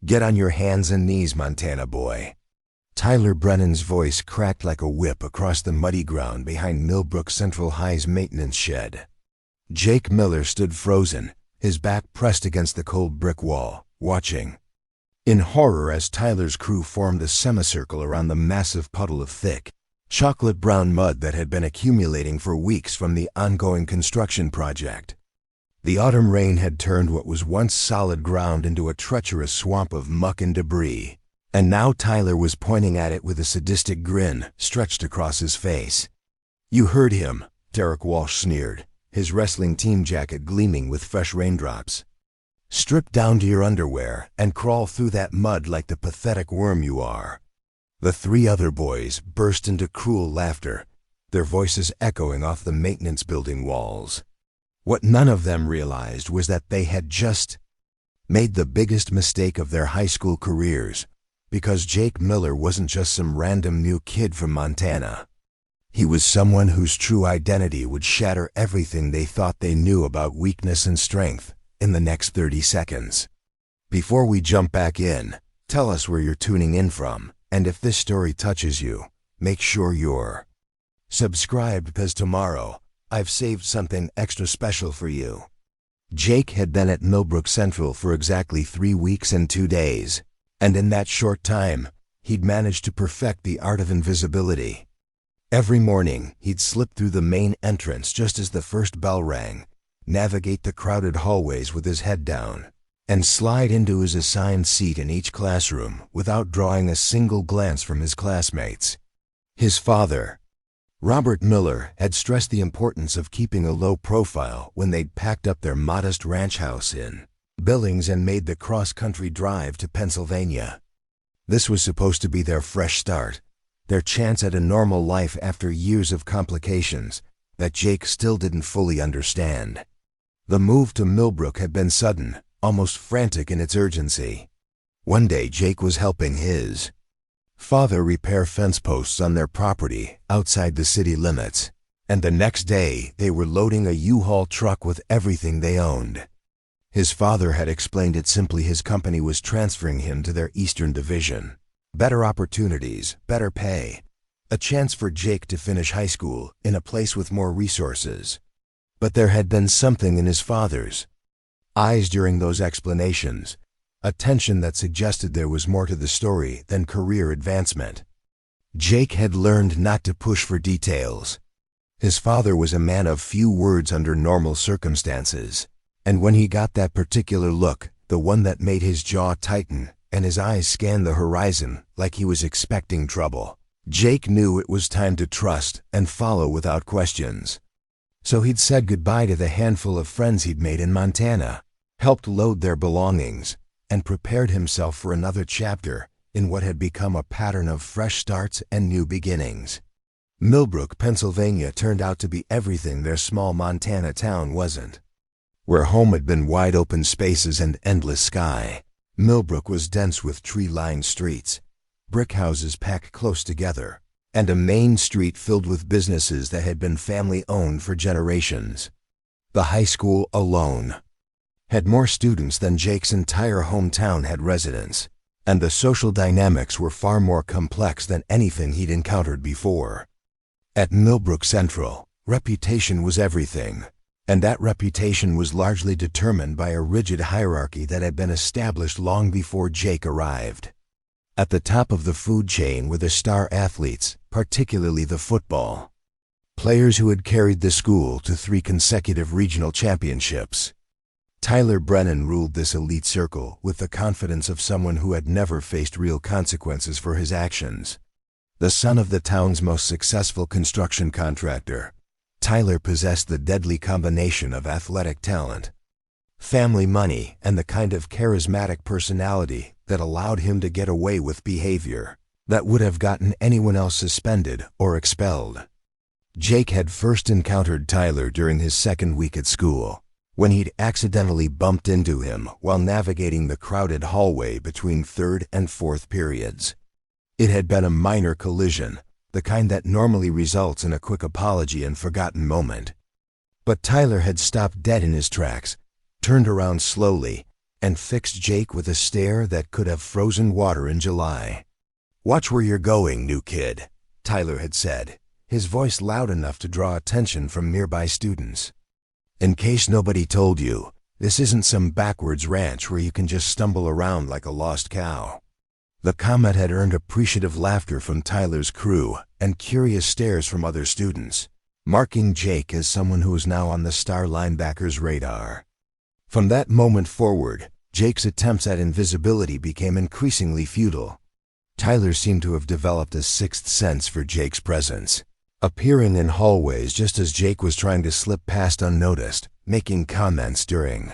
"Get on your hands and knees, Montana boy." Tyler Brennan's voice cracked like a whip across the muddy ground behind Millbrook Central High's maintenance shed. Jake Miller stood frozen, his back pressed against the cold brick wall, watching in horror as Tyler's crew formed a semicircle around the massive puddle of thick, chocolate-brown mud that had been accumulating for weeks from the ongoing construction project. The autumn rain had turned what was once solid ground into a treacherous swamp of muck and debris, and now Tyler was pointing at it with a sadistic grin stretched across his face. "You heard him," Derek Walsh sneered, his wrestling team jacket gleaming with fresh raindrops. "Strip down to your underwear and crawl through that mud like the pathetic worm you are." The three other boys burst into cruel laughter, their voices echoing off the maintenance building walls. What none of them realized was that they had just made the biggest mistake of their high school careers, because Jake Miller wasn't just some random new kid from Montana. He was someone whose true identity would shatter everything they thought they knew about weakness and strength in the next 30 seconds. Before we jump back in, tell us where you're tuning in from, and if this story touches you, make sure you're subscribed, because tomorrow I've saved something extra special for you. Jake had been at Millbrook Central for exactly 3 weeks and 2 days, and in that short time, he'd managed to perfect the art of invisibility. Every morning, he'd slip through the main entrance just as the first bell rang, navigate the crowded hallways with his head down, and slide into his assigned seat in each classroom without drawing a single glance from his classmates. His father, Robert Miller, had stressed the importance of keeping a low profile when they'd packed up their modest ranch house in Billings and made the cross-country drive to Pennsylvania. This was supposed to be their fresh start, their chance at a normal life after years of complications that Jake still didn't fully understand. The move to Millbrook had been sudden, almost frantic in its urgency. One day Jake was helping his father repair fence posts on their property outside the city limits, and the next day they were loading a U-Haul truck with everything they owned. His father had explained it simply: his company was transferring him to their Eastern Division. Better opportunities, better pay, a chance for Jake to finish high school in a place with more resources. But there had been something in his father's eyes during those explanations, a tension that suggested there was more to the story than career advancement. Jake had learned not to push for details. His father was a man of few words under normal circumstances, and when he got that particular look, the one that made his jaw tighten and his eyes scan the horizon like he was expecting trouble, Jake knew it was time to trust and follow without questions. So he'd said goodbye to the handful of friends he'd made in Montana, helped load their belongings, and prepared himself for another chapter in what had become a pattern of fresh starts and new beginnings. Millbrook, Pennsylvania turned out to be everything their small Montana town wasn't. Where home had been wide open spaces and endless sky, Millbrook was dense with tree-lined streets, brick houses packed close together, and a main street filled with businesses that had been family-owned for generations. The high school alone had more students than Jake's entire hometown had residents, and the social dynamics were far more complex than anything he'd encountered before. At Millbrook Central, reputation was everything, and that reputation was largely determined by a rigid hierarchy that had been established long before Jake arrived. At the top of the food chain were the star athletes, particularly the football players who had carried the school to 3 consecutive regional championships. Tyler Brennan ruled this elite circle with the confidence of someone who had never faced real consequences for his actions. The son of the town's most successful construction contractor, Tyler possessed the deadly combination of athletic talent, family money, and the kind of charismatic personality that allowed him to get away with behavior that would have gotten anyone else suspended or expelled. Jake had first encountered Tyler during his second week at school, when he'd accidentally bumped into him while navigating the crowded hallway between third and fourth periods. It had been a minor collision, the kind that normally results in a quick apology and forgotten moment. But Tyler had stopped dead in his tracks, turned around slowly, and fixed Jake with a stare that could have frozen water in July. "Watch where you're going, new kid," Tyler had said, his voice loud enough to draw attention from nearby students. "In case nobody told you, this isn't some backwards ranch where you can just stumble around like a lost cow." The comment had earned appreciative laughter from Tyler's crew and curious stares from other students, marking Jake as someone who was now on the star linebacker's radar. From that moment forward, Jake's attempts at invisibility became increasingly futile. Tyler seemed to have developed a sixth sense for Jake's presence, appearing in hallways just as Jake was trying to slip past unnoticed, making comments during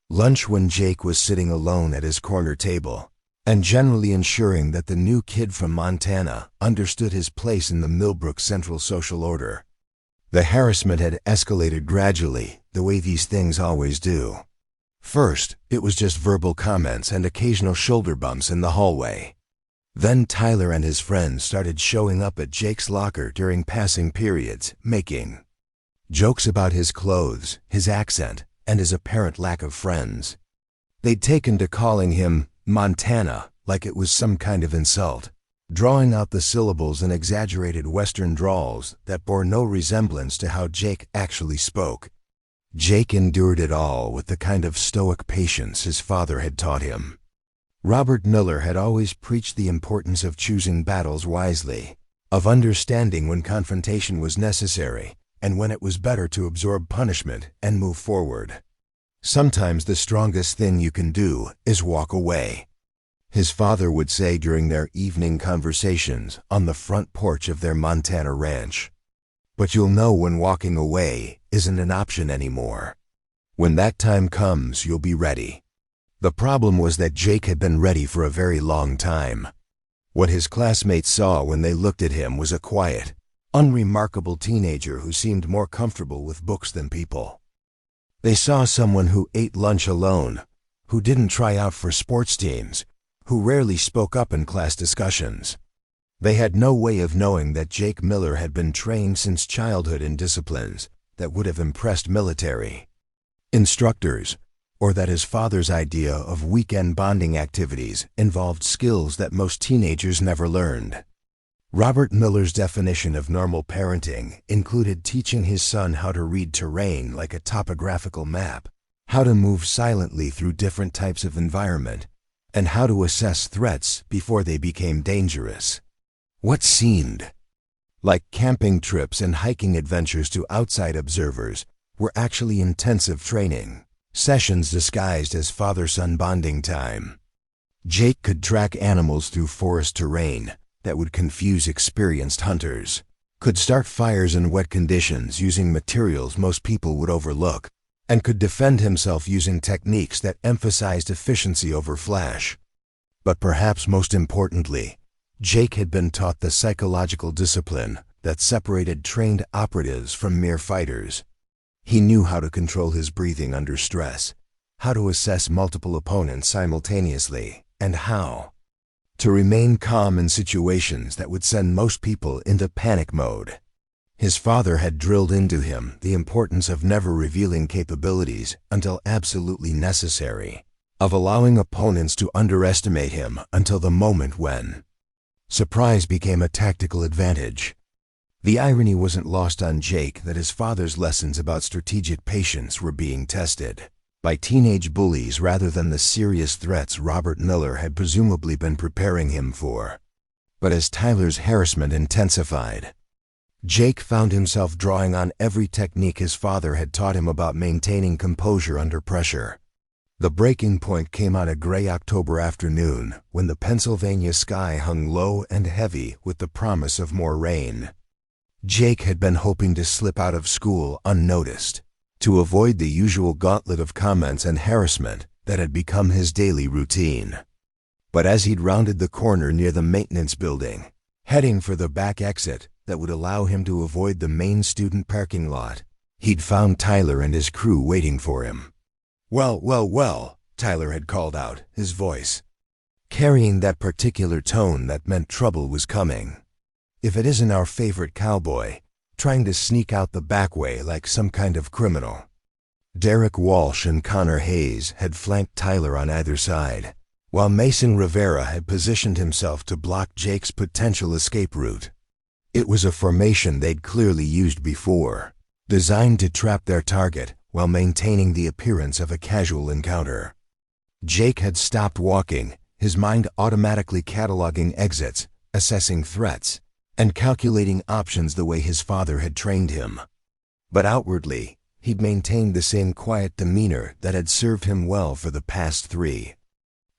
lunch when Jake was sitting alone at his corner table, and generally ensuring that the new kid from Montana understood his place in the Millbrook Central social order. The harassment had escalated gradually, the way these things always do. First, it was just verbal comments and occasional shoulder bumps in the hallway. Then Tyler and his friends started showing up at Jake's locker during passing periods, making jokes about his clothes, his accent, and his apparent lack of friends. They'd taken to calling him Montana like it was some kind of insult, drawing out the syllables in exaggerated Western drawls that bore no resemblance to how Jake actually spoke. Jake endured it all with the kind of stoic patience his father had taught him. Robert Miller had always preached the importance of choosing battles wisely, of understanding when confrontation was necessary and when it was better to absorb punishment and move forward. Sometimes the strongest thing you can do is walk away, his father would say during their evening conversations on the front porch of their Montana ranch. But you'll know when walking away isn't an option anymore. When that time comes, you'll be ready. The problem was that Jake had been ready for a very long time. What his classmates saw when they looked at him was a quiet, unremarkable teenager who seemed more comfortable with books than people. They saw someone who ate lunch alone, who didn't try out for sports teams, who rarely spoke up in class discussions. They had no way of knowing that Jake Miller had been trained since childhood in disciplines that would have impressed military instructors, or that his father's idea of weekend bonding activities involved skills that most teenagers never learned. Robert Miller's definition of normal parenting included teaching his son how to read terrain like a topographical map, how to move silently through different types of environment, and how to assess threats before they became dangerous. What seemed like camping trips and hiking adventures to outside observers were actually intensive training sessions disguised as father-son bonding time. Jake could track animals through forest terrain that would confuse experienced hunters, could start fires in wet conditions using materials most people would overlook, and could defend himself using techniques that emphasized efficiency over flash. But perhaps most importantly, Jake had been taught the psychological discipline that separated trained operatives from mere fighters. He knew how to control his breathing under stress, how to assess multiple opponents simultaneously, and how to remain calm in situations that would send most people into panic mode. His father had drilled into him the importance of never revealing capabilities until absolutely necessary, of allowing opponents to underestimate him until the moment when surprise became a tactical advantage. The irony wasn't lost on Jake that his father's lessons about strategic patience were being tested by teenage bullies rather than the serious threats Robert Miller had presumably been preparing him for. But as Tyler's harassment intensified, Jake found himself drawing on every technique his father had taught him about maintaining composure under pressure. The breaking point came on a gray October afternoon when the Pennsylvania sky hung low and heavy with the promise of more rain. Jake had been hoping to slip out of school unnoticed, to avoid the usual gauntlet of comments and harassment that had become his daily routine. But as he'd rounded the corner near the maintenance building, heading for the back exit that would allow him to avoid the main student parking lot, he'd found Tyler and his crew waiting for him. Well, Tyler had called out, his voice carrying that particular tone that meant trouble was coming. If it isn't our favorite cowboy, trying to sneak out the back way like some kind of criminal. Derek Walsh and Connor Hayes had flanked Tyler on either side, while Mason Rivera had positioned himself to block Jake's potential escape route. It was a formation they'd clearly used before, designed to trap their target while maintaining the appearance of a casual encounter. Jake had stopped walking, his mind automatically cataloging exits, assessing threats, and calculating options the way his father had trained him. But outwardly, he'd maintained the same quiet demeanor that had served him well for the past 3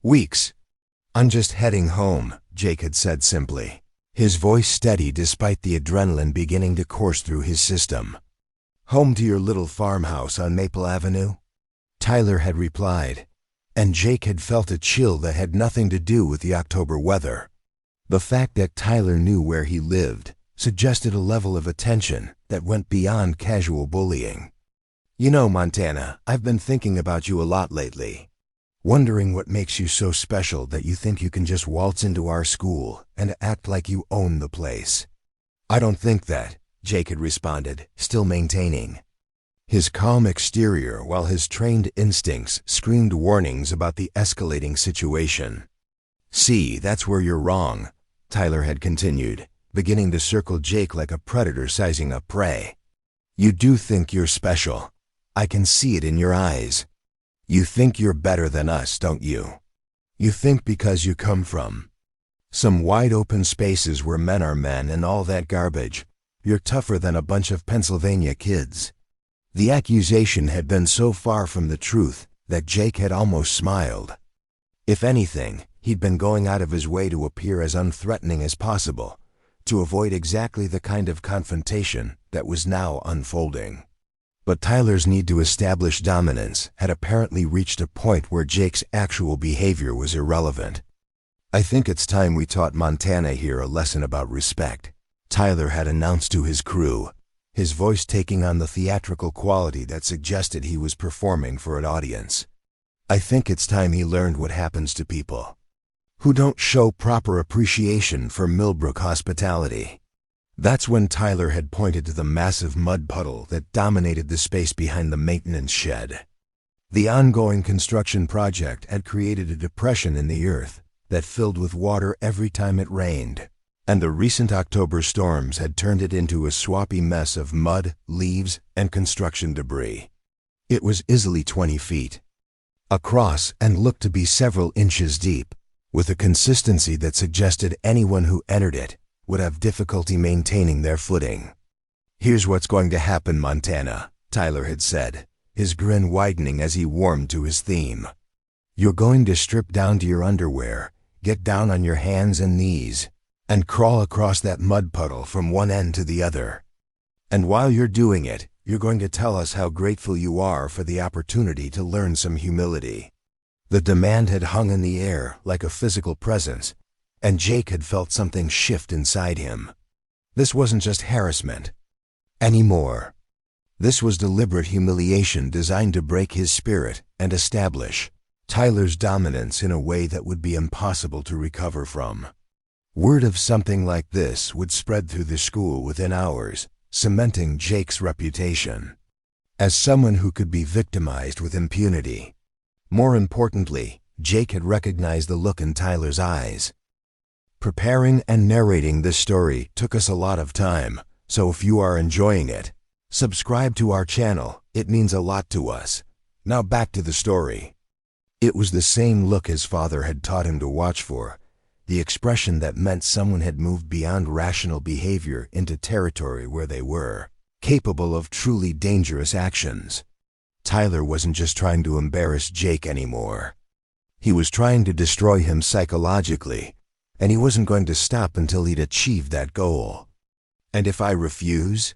weeks. "I'm just heading home," Jake had said simply, his voice steady despite the adrenaline beginning to course through his system. "Home to your little farmhouse on Maple Avenue?" Tyler had replied, and Jake had felt a chill that had nothing to do with the October weather. The fact that Tyler knew where he lived suggested a level of attention that went beyond casual bullying. "You know, Montana, I've been thinking about you a lot lately. Wondering what makes you so special that you think you can just waltz into our school and act like you own the place." "I don't think that," Jake had responded, still maintaining his calm exterior while his trained instincts screamed warnings about the escalating situation. "See, that's where you're wrong," Tyler had continued, beginning to circle Jake like a predator sizing up prey. "You do think you're special. I can see it in your eyes. You think you're better than us, don't you? You think because you come from some wide-open spaces where men are men and all that garbage, you're tougher than a bunch of Pennsylvania kids." The accusation had been so far from the truth that Jake had almost smiled. If anything, he'd been going out of his way to appear as unthreatening as possible, to avoid exactly the kind of confrontation that was now unfolding. But Tyler's need to establish dominance had apparently reached a point where Jake's actual behavior was irrelevant. "I think it's time we taught Montana here a lesson about respect," Tyler had announced to his crew, his voice taking on the theatrical quality that suggested he was performing for an audience. "I think it's time he learned what happens to people who don't show proper appreciation for Millbrook hospitality." That's when Tyler had pointed to the massive mud puddle that dominated the space behind the maintenance shed. The ongoing construction project had created a depression in the earth that filled with water every time it rained, and the recent October storms had turned it into a swampy mess of mud, leaves, and construction debris. It was easily 20 feet across and looked to be several inches deep, with a consistency that suggested anyone who entered it would have difficulty maintaining their footing. "Here's what's going to happen, Montana," Tyler had said, his grin widening as he warmed to his theme. "You're going to strip down to your underwear, get down on your hands and knees, and crawl across that mud puddle from one end to the other. And while you're doing it, you're going to tell us how grateful you are for the opportunity to learn some humility." The demand had hung in the air like a physical presence, and Jake had felt something shift inside him. This wasn't just harassment anymore. This was deliberate humiliation designed to break his spirit and establish Tyler's dominance in a way that would be impossible to recover from. Word of something like this would spread through the school within hours, cementing Jake's reputation as someone who could be victimized with impunity. More importantly, Jake had recognized the look in Tyler's eyes. Preparing and narrating this story took us a lot of time, so if you are enjoying it, subscribe to our channel. It means a lot to us. Now back to the story. It was the same look his father had taught him to watch for, the expression that meant someone had moved beyond rational behavior into territory where they were capable of truly dangerous actions. Tyler wasn't just trying to embarrass Jake anymore. He was trying to destroy him psychologically, and he wasn't going to stop until he'd achieved that goal. "And if I refuse?"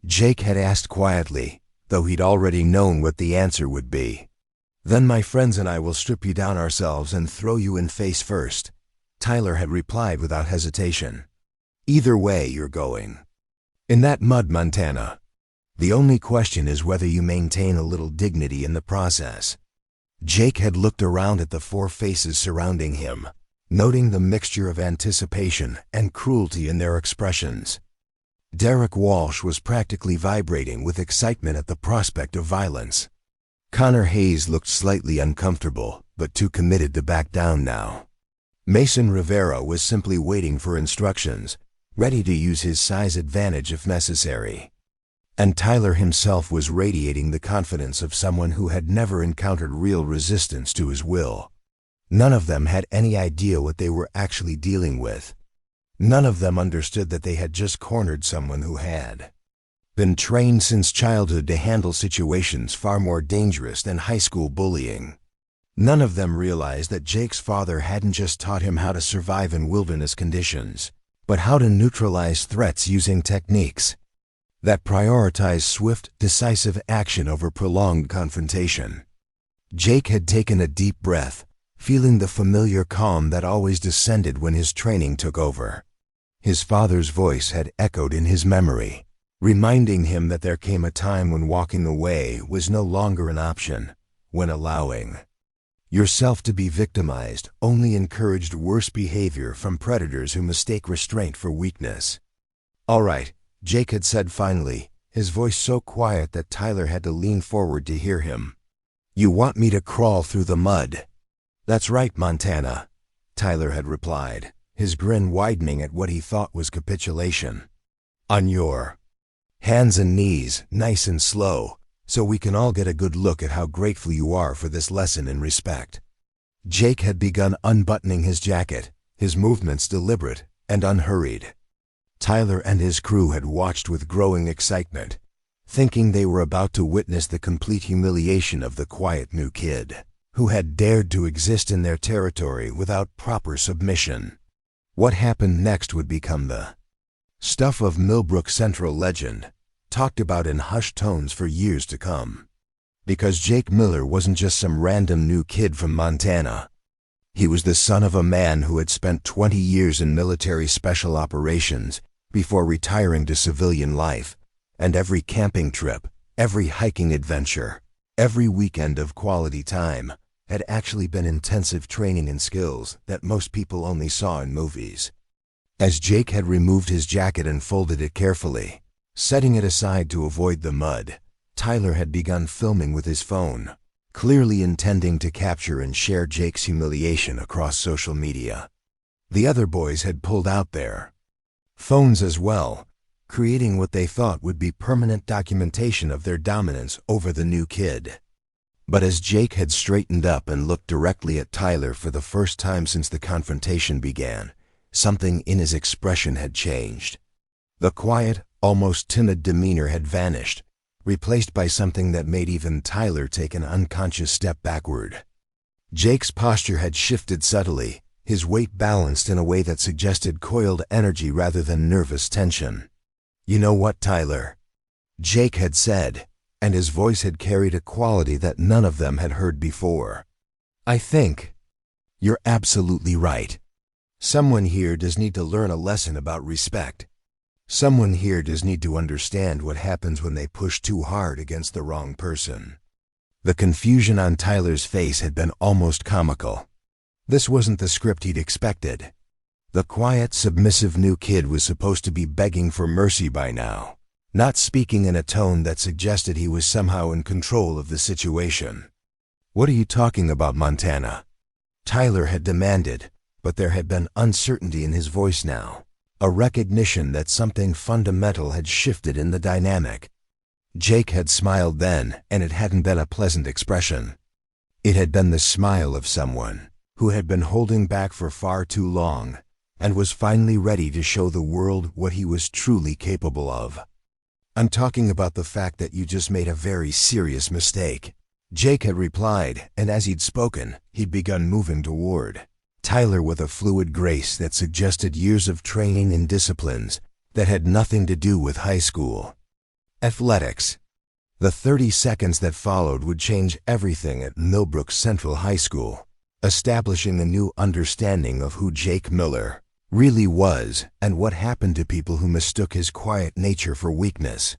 Jake had asked quietly, though he'd already known what the answer would be. "Then my friends and I will strip you down ourselves and throw you in face first," Tyler had replied without hesitation. "Either way, you're going in that mud, Montana. The only question is whether you maintain a little dignity in the process." Jake had looked around at the 4 faces surrounding him, noting the mixture of anticipation and cruelty in their expressions. Derek Walsh was practically vibrating with excitement at the prospect of violence. Connor Hayes looked slightly uncomfortable, but too committed to back down now. Mason Rivera was simply waiting for instructions, ready to use his size advantage if necessary. And Tyler himself was radiating the confidence of someone who had never encountered real resistance to his will. None of them had any idea what they were actually dealing with. None of them understood that they had just cornered someone who had been trained since childhood to handle situations far more dangerous than high school bullying. None of them realized that Jake's father hadn't just taught him how to survive in wilderness conditions, but how to neutralize threats using techniques that prioritize swift, decisive action over prolonged confrontation. Jake had taken a deep breath, feeling the familiar calm that always descended when his training took over. His father's voice had echoed in his memory, reminding him that there came a time when walking away was no longer an option, when allowing yourself to be victimized only encouraged worse behavior from predators who mistake restraint for weakness. "All right," Jake had said finally, his voice so quiet that Tyler had to lean forward to hear him. "You want me to crawl through the mud?" "That's right, Montana," Tyler had replied, his grin widening at what he thought was capitulation. "On your hands and knees, nice and slow, so we can all get a good look at how grateful you are for this lesson in respect." Jake had begun unbuttoning his jacket, his movements deliberate and unhurried. Tyler and his crew had watched with growing excitement, thinking they were about to witness the complete humiliation of the quiet new kid, who had dared to exist in their territory without proper submission. What happened next would become the stuff of Millbrook Central legend, talked about in hushed tones for years to come. Because Jake Miller wasn't just some random new kid from Montana. He was the son of a man who had spent 20 years in military special operations before retiring to civilian life, and every camping trip, every hiking adventure, every weekend of quality time had actually been intensive training in skills that most people only saw in movies. As Jake had removed his jacket and folded it carefully, setting it aside to avoid the mud, Tyler had begun filming with his phone, clearly intending to capture and share Jake's humiliation across social media. The other boys had pulled out their phones as well, creating what they thought would be permanent documentation of their dominance over the new kid. But as Jake had straightened up and looked directly at Tyler for the first time since the confrontation began, something in his expression had changed. The quiet, almost timid demeanor had vanished, replaced by something that made even Tyler take an unconscious step backward. Jake's posture had shifted subtly, his weight balanced in a way that suggested coiled energy rather than nervous tension. "You know what, Tyler?" Jake had said, and his voice had carried a quality that none of them had heard before. "I think you're absolutely right. Someone here does need to learn a lesson about respect. Someone here does need to understand what happens when they push too hard against the wrong person." The confusion on Tyler's face had been almost comical. This wasn't the script he'd expected. The quiet, submissive new kid was supposed to be begging for mercy by now, not speaking in a tone that suggested he was somehow in control of the situation. "What are you talking about, Montana?" Tyler had demanded, but there had been uncertainty in his voice now, a recognition that something fundamental had shifted in the dynamic. Jake had smiled then, and it hadn't been a pleasant expression. It had been the smile of someone who had been holding back for far too long and was finally ready to show the world what he was truly capable of. "I'm talking about the fact that you just made a very serious mistake," Jake had replied, and as he'd spoken, he'd begun moving toward Tyler with a fluid grace that suggested years of training in disciplines that had nothing to do with high school athletics. The 30 seconds that followed would change everything at Millbrook Central High School, establishing a new understanding of who Jake Miller really was and what happened to people who mistook his quiet nature for weakness.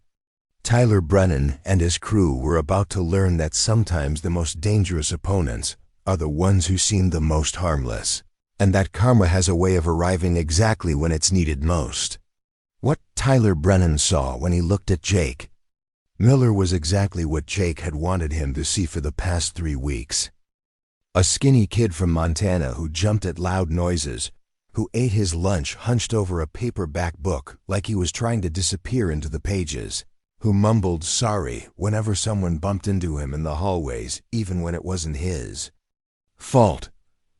Tyler Brennan and his crew were about to learn that sometimes the most dangerous opponents are the ones who seem the most harmless, and that karma has a way of arriving exactly when it's needed most. What Tyler Brennan saw when he looked at Jake Miller was exactly what Jake had wanted him to see for the past 3 weeks. A skinny kid from Montana who jumped at loud noises, who ate his lunch hunched over a paperback book like he was trying to disappear into the pages, who mumbled sorry whenever someone bumped into him in the hallways, even when it wasn't his fault.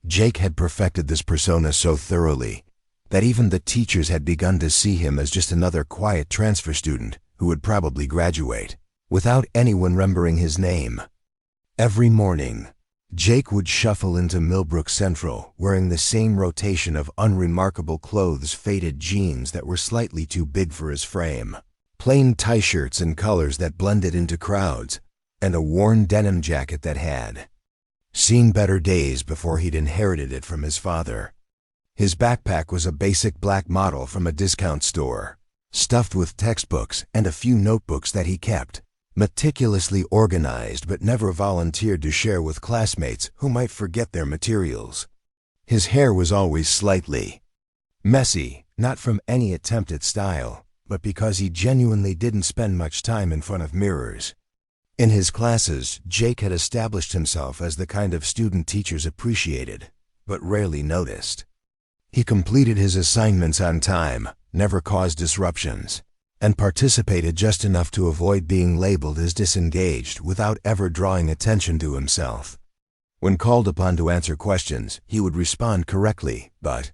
Jake had perfected this persona so thoroughly that even the teachers had begun to see him as just another quiet transfer student who would probably graduate, without anyone remembering his name. Every morning, Jake would shuffle into Millbrook Central wearing the same rotation of unremarkable clothes, faded jeans that were slightly too big for his frame, plain tie-shirts in colors that blended into crowds, and a worn denim jacket that had seen better days before he'd inherited it from his father. His backpack was a basic black model from a discount store, stuffed with textbooks and a few notebooks that he kept, meticulously organized but never volunteered to share with classmates who might forget their materials. His hair was always slightly messy, not from any attempt at style, but because he genuinely didn't spend much time in front of mirrors. In his classes, Jake had established himself as the kind of student teachers appreciated, but rarely noticed. He completed his assignments on time, never caused disruptions, and participated just enough to avoid being labeled as disengaged without ever drawing attention to himself. When called upon to answer questions, he would respond correctly, but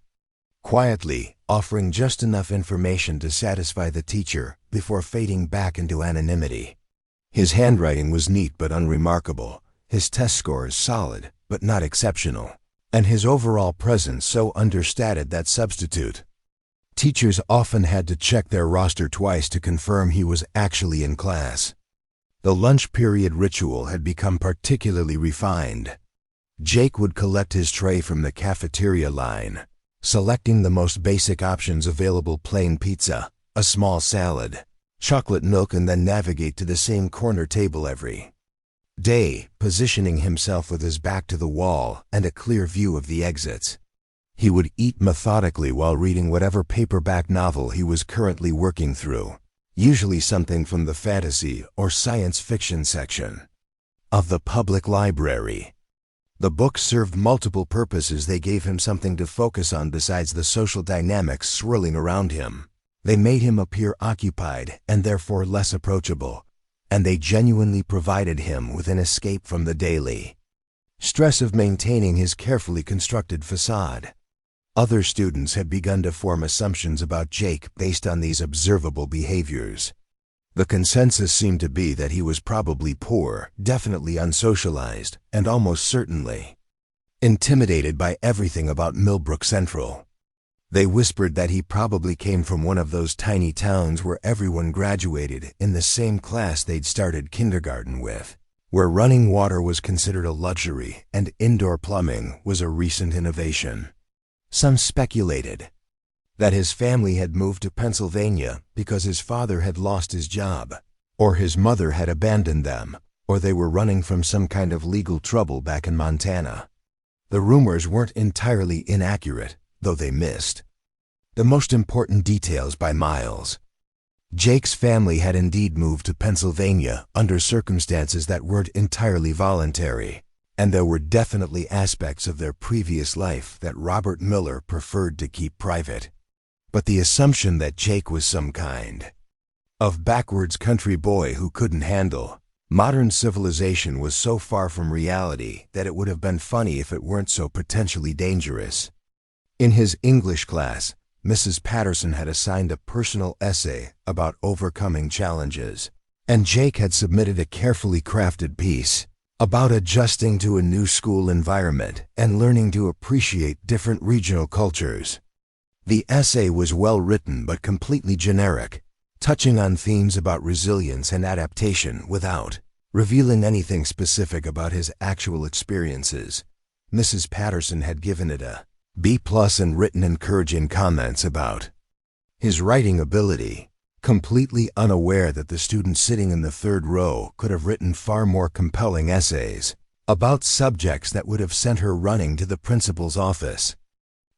quietly, offering just enough information to satisfy the teacher before fading back into anonymity. His handwriting was neat but unremarkable, his test scores solid but not exceptional, and his overall presence so understated that substitute teachers often had to check their roster twice to confirm he was actually in class. The lunch period ritual had become particularly refined. Jake would collect his tray from the cafeteria line, selecting the most basic options available: plain pizza, a small salad, chocolate milk, and then navigate to the same corner table every day, positioning himself with his back to the wall and a clear view of the exits. He would eat methodically while reading whatever paperback novel he was currently working through, usually something from the fantasy or science fiction section of the public library. The books served multiple purposes. They gave him something to focus on besides the social dynamics swirling around him. They made him appear occupied and therefore less approachable, and they genuinely provided him with an escape from the daily stress of maintaining his carefully constructed facade. Other students had begun to form assumptions about Jake based on these observable behaviors. The consensus seemed to be that he was probably poor, definitely unsocialized, and almost certainly intimidated by everything about Millbrook Central. They whispered that he probably came from one of those tiny towns where everyone graduated in the same class they'd started kindergarten with, where running water was considered a luxury and indoor plumbing was a recent innovation. Some speculated that his family had moved to Pennsylvania because his father had lost his job, or his mother had abandoned them, or they were running from some kind of legal trouble back in Montana. The rumors weren't entirely inaccurate, though they missed the most important details by miles. Jake's family had indeed moved to Pennsylvania under circumstances that weren't entirely voluntary, and there were definitely aspects of their previous life that Robert Miller preferred to keep private. But the assumption that Jake was some kind of backwards country boy who couldn't handle modern civilization was so far from reality that it would have been funny if it weren't so potentially dangerous. In his English class, Mrs. Patterson had assigned a personal essay about overcoming challenges, and Jake had submitted a carefully crafted piece about adjusting to a new school environment and learning to appreciate different regional cultures. The essay was well written but completely generic, touching on themes about resilience and adaptation without revealing anything specific about his actual experiences. Mrs. Patterson had given it a B+ and written encouraging comments about his writing ability, completely unaware that the student sitting in the third row could have written far more compelling essays about subjects that would have sent her running to the principal's office.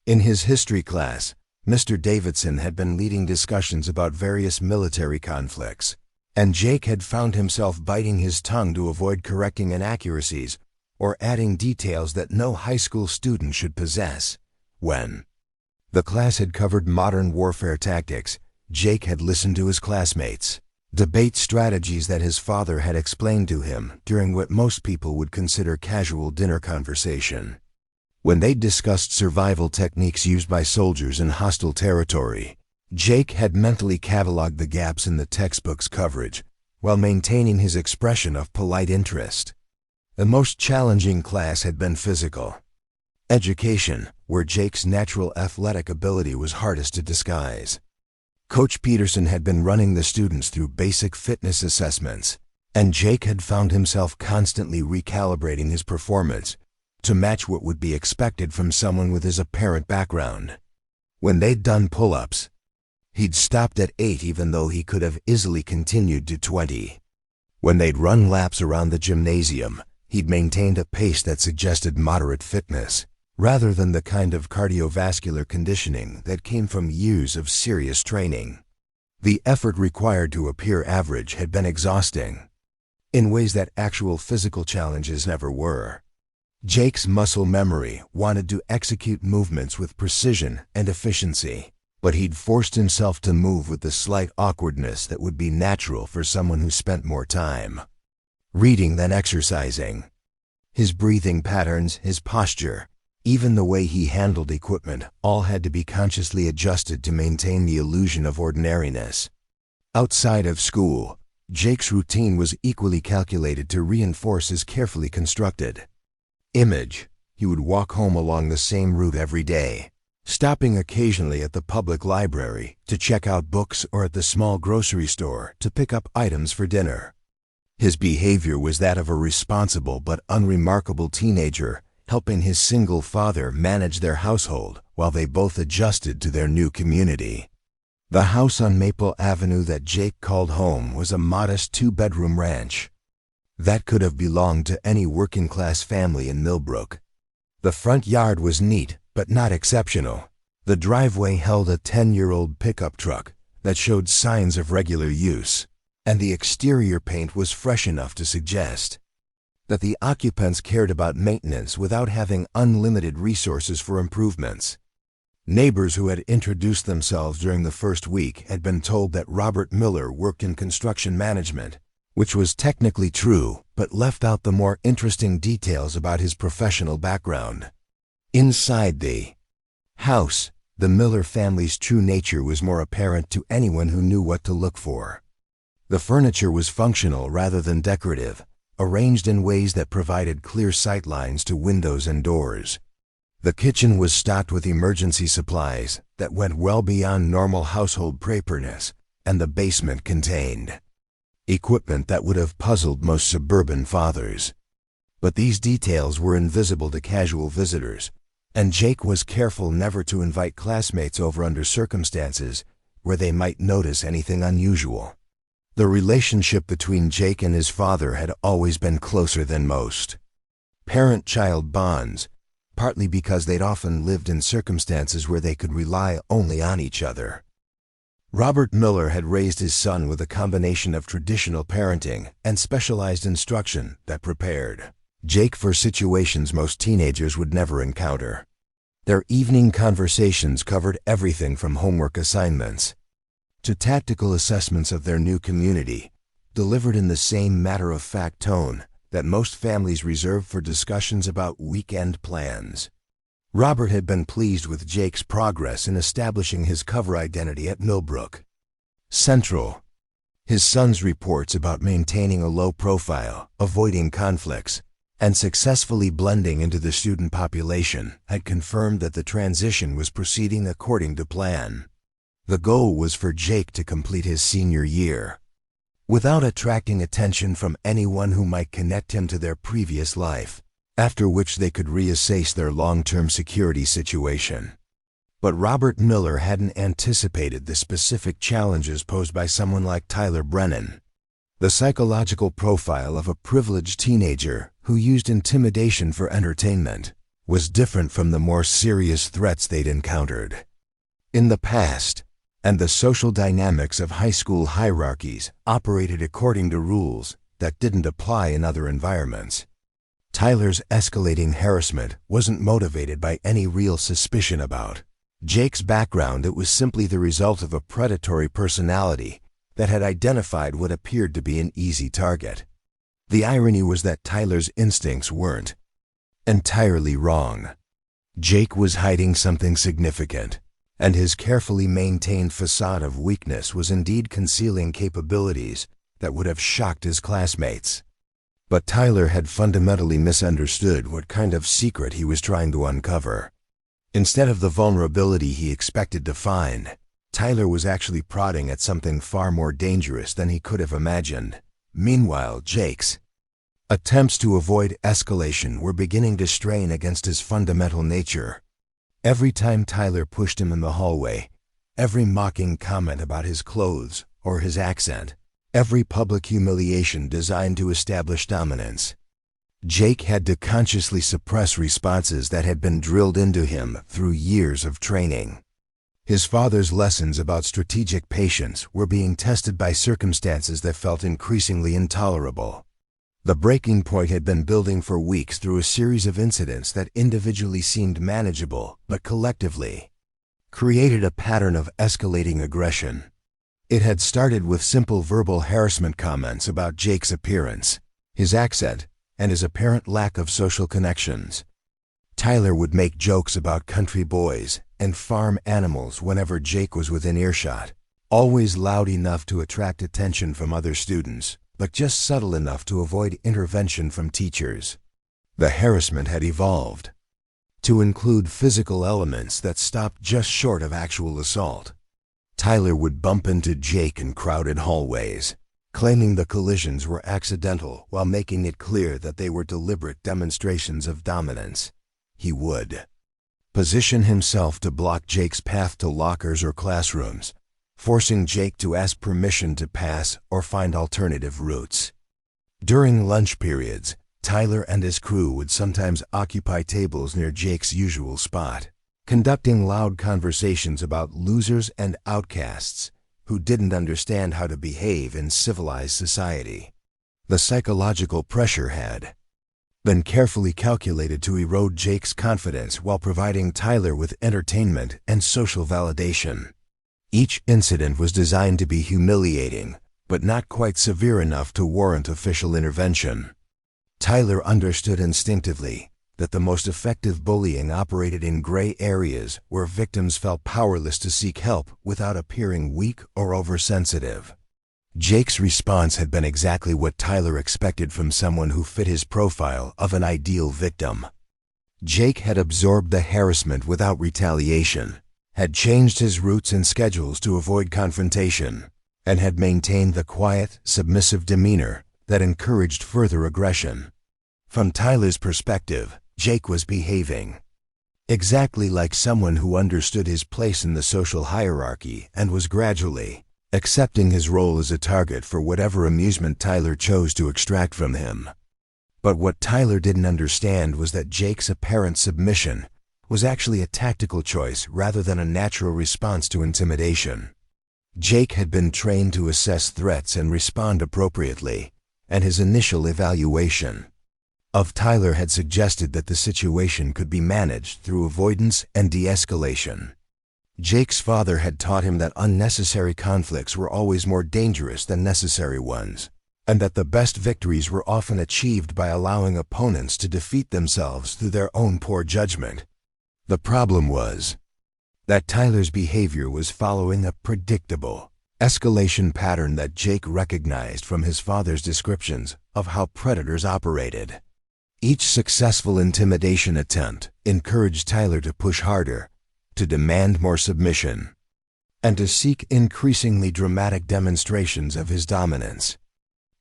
In his history class, Mr. Davidson had been leading discussions about various military conflicts, and Jake had found himself biting his tongue to avoid correcting inaccuracies or adding details that no high school student should possess. When the class had covered modern warfare tactics, Jake had listened to his classmates debate strategies that his father had explained to him during what most people would consider casual dinner conversation. When they discussed survival techniques used by soldiers in hostile territory, Jake had mentally cataloged the gaps in the textbook's coverage while maintaining his expression of polite interest. The most challenging class had been physical education, where Jake's natural athletic ability was hardest to disguise. Coach Peterson had been running the students through basic fitness assessments, and Jake had found himself constantly recalibrating his performance to match what would be expected from someone with his apparent background. When they'd done pull-ups, he'd stopped at 8 even though he could have easily continued to 20. When they'd run laps around the gymnasium, he'd maintained a pace that suggested moderate fitness, rather than the kind of cardiovascular conditioning that came from years of serious training. The effort required to appear average had been exhausting, in ways that actual physical challenges never were. Jake's muscle memory wanted to execute movements with precision and efficiency, but he'd forced himself to move with the slight awkwardness that would be natural for someone who spent more time reading than exercising. His breathing patterns, his posture, even the way he handled equipment, all had to be consciously adjusted to maintain the illusion of ordinariness. Outside of school, Jake's routine was equally calculated to reinforce his carefully constructed image. He would walk home along the same route every day, stopping occasionally at the public library to check out books or at the small grocery store to pick up items for dinner. His behavior was that of a responsible but unremarkable teenager, helping his single father manage their household while they both adjusted to their new community. The house on Maple Avenue that Jake called home was a modest 2-bedroom ranch that could have belonged to any working-class family in Millbrook. The front yard was neat, but not exceptional. The driveway held a 10-year-old pickup truck that showed signs of regular use, and the exterior paint was fresh enough to suggest that the occupants cared about maintenance without having unlimited resources for improvements. Neighbors who had introduced themselves during the first week had been told that Robert Miller worked in construction management, which was technically true, but left out the more interesting details about his professional background. Inside the house, the Miller family's true nature was more apparent to anyone who knew what to look for. The furniture was functional rather than decorative, arranged in ways that provided clear sight lines to windows and doors. The kitchen was stocked with emergency supplies that went well beyond normal household preparedness, and the basement contained equipment that would have puzzled most suburban fathers. But these details were invisible to casual visitors, and Jake was careful never to invite classmates over under circumstances where they might notice anything unusual. The relationship between Jake and his father had always been closer than most parent-child bonds, partly because they'd often lived in circumstances where they could rely only on each other. Robert Miller had raised his son with a combination of traditional parenting and specialized instruction that prepared Jake for situations most teenagers would never encounter. Their evening conversations covered everything from homework assignments to tactical assessments of their new community, delivered in the same matter-of-fact tone that most families reserve for discussions about weekend plans. Robert had been pleased with Jake's progress in establishing his cover identity at Millbrook Central. His son's reports about maintaining a low profile, avoiding conflicts, and successfully blending into the student population had confirmed that the transition was proceeding according to plan. The goal was for Jake to complete his senior year without attracting attention from anyone who might connect him to their previous life, after which they could reassess their long-term security situation. But Robert Miller hadn't anticipated the specific challenges posed by someone like Tyler Brennan. The psychological profile of a privileged teenager who used intimidation for entertainment was different from the more serious threats they'd encountered. In the past, and the social dynamics of high school hierarchies operated according to rules that didn't apply in other environments. Tyler's escalating harassment wasn't motivated by any real suspicion about Jake's background. It was simply the result of a predatory personality that had identified what appeared to be an easy target. The irony was that Tyler's instincts weren't entirely wrong. Jake was hiding something significant, and his carefully maintained facade of weakness was indeed concealing capabilities that would have shocked his classmates. But Tyler had fundamentally misunderstood what kind of secret he was trying to uncover. Instead of the vulnerability he expected to find, Tyler was actually prodding at something far more dangerous than he could have imagined. Meanwhile, Jake's attempts to avoid escalation were beginning to strain against his fundamental nature. Every time Tyler pushed him in the hallway, every mocking comment about his clothes or his accent, every public humiliation designed to establish dominance, Jake had to consciously suppress responses that had been drilled into him through years of training. His father's lessons about strategic patience were being tested by circumstances that felt increasingly intolerable. The breaking point had been building for weeks through a series of incidents that individually seemed manageable, but collectively created a pattern of escalating aggression. It had started with simple verbal harassment comments about Jake's appearance, his accent, and his apparent lack of social connections. Tyler would make jokes about country boys and farm animals whenever Jake was within earshot, always loud enough to attract attention from other students, but just subtle enough to avoid intervention from teachers. The harassment had evolved to include physical elements that stopped just short of actual assault. Tyler would bump into Jake in crowded hallways, claiming the collisions were accidental while making it clear that they were deliberate demonstrations of dominance. He would position himself to block Jake's path to lockers or classrooms, forcing Jake to ask permission to pass or find alternative routes. During lunch periods, Tyler and his crew would sometimes occupy tables near Jake's usual spot, conducting loud conversations about losers and outcasts who didn't understand how to behave in civilized society. The psychological pressure had been carefully calculated to erode Jake's confidence while providing Tyler with entertainment and social validation. Each incident was designed to be humiliating, but not quite severe enough to warrant official intervention. Tyler understood instinctively that the most effective bullying operated in gray areas where victims felt powerless to seek help without appearing weak or oversensitive. Jake's response had been exactly what Tyler expected from someone who fit his profile of an ideal victim. Jake had absorbed the harassment without retaliation, had changed his routes and schedules to avoid confrontation, and had maintained the quiet, submissive demeanor that encouraged further aggression. From Tyler's perspective, Jake was behaving exactly like someone who understood his place in the social hierarchy and was gradually accepting his role as a target for whatever amusement Tyler chose to extract from him. But what Tyler didn't understand was that Jake's apparent submission was actually a tactical choice rather than a natural response to intimidation. Jake had been trained to assess threats and respond appropriately, and his initial evaluation of Tyler had suggested that the situation could be managed through avoidance and de-escalation. Jake's father had taught him that unnecessary conflicts were always more dangerous than necessary ones, and that the best victories were often achieved by allowing opponents to defeat themselves through their own poor judgment. The problem was that Tyler's behavior was following a predictable escalation pattern that Jake recognized from his father's descriptions of how predators operated. Each successful intimidation attempt encouraged Tyler to push harder, to demand more submission, and to seek increasingly dramatic demonstrations of his dominance.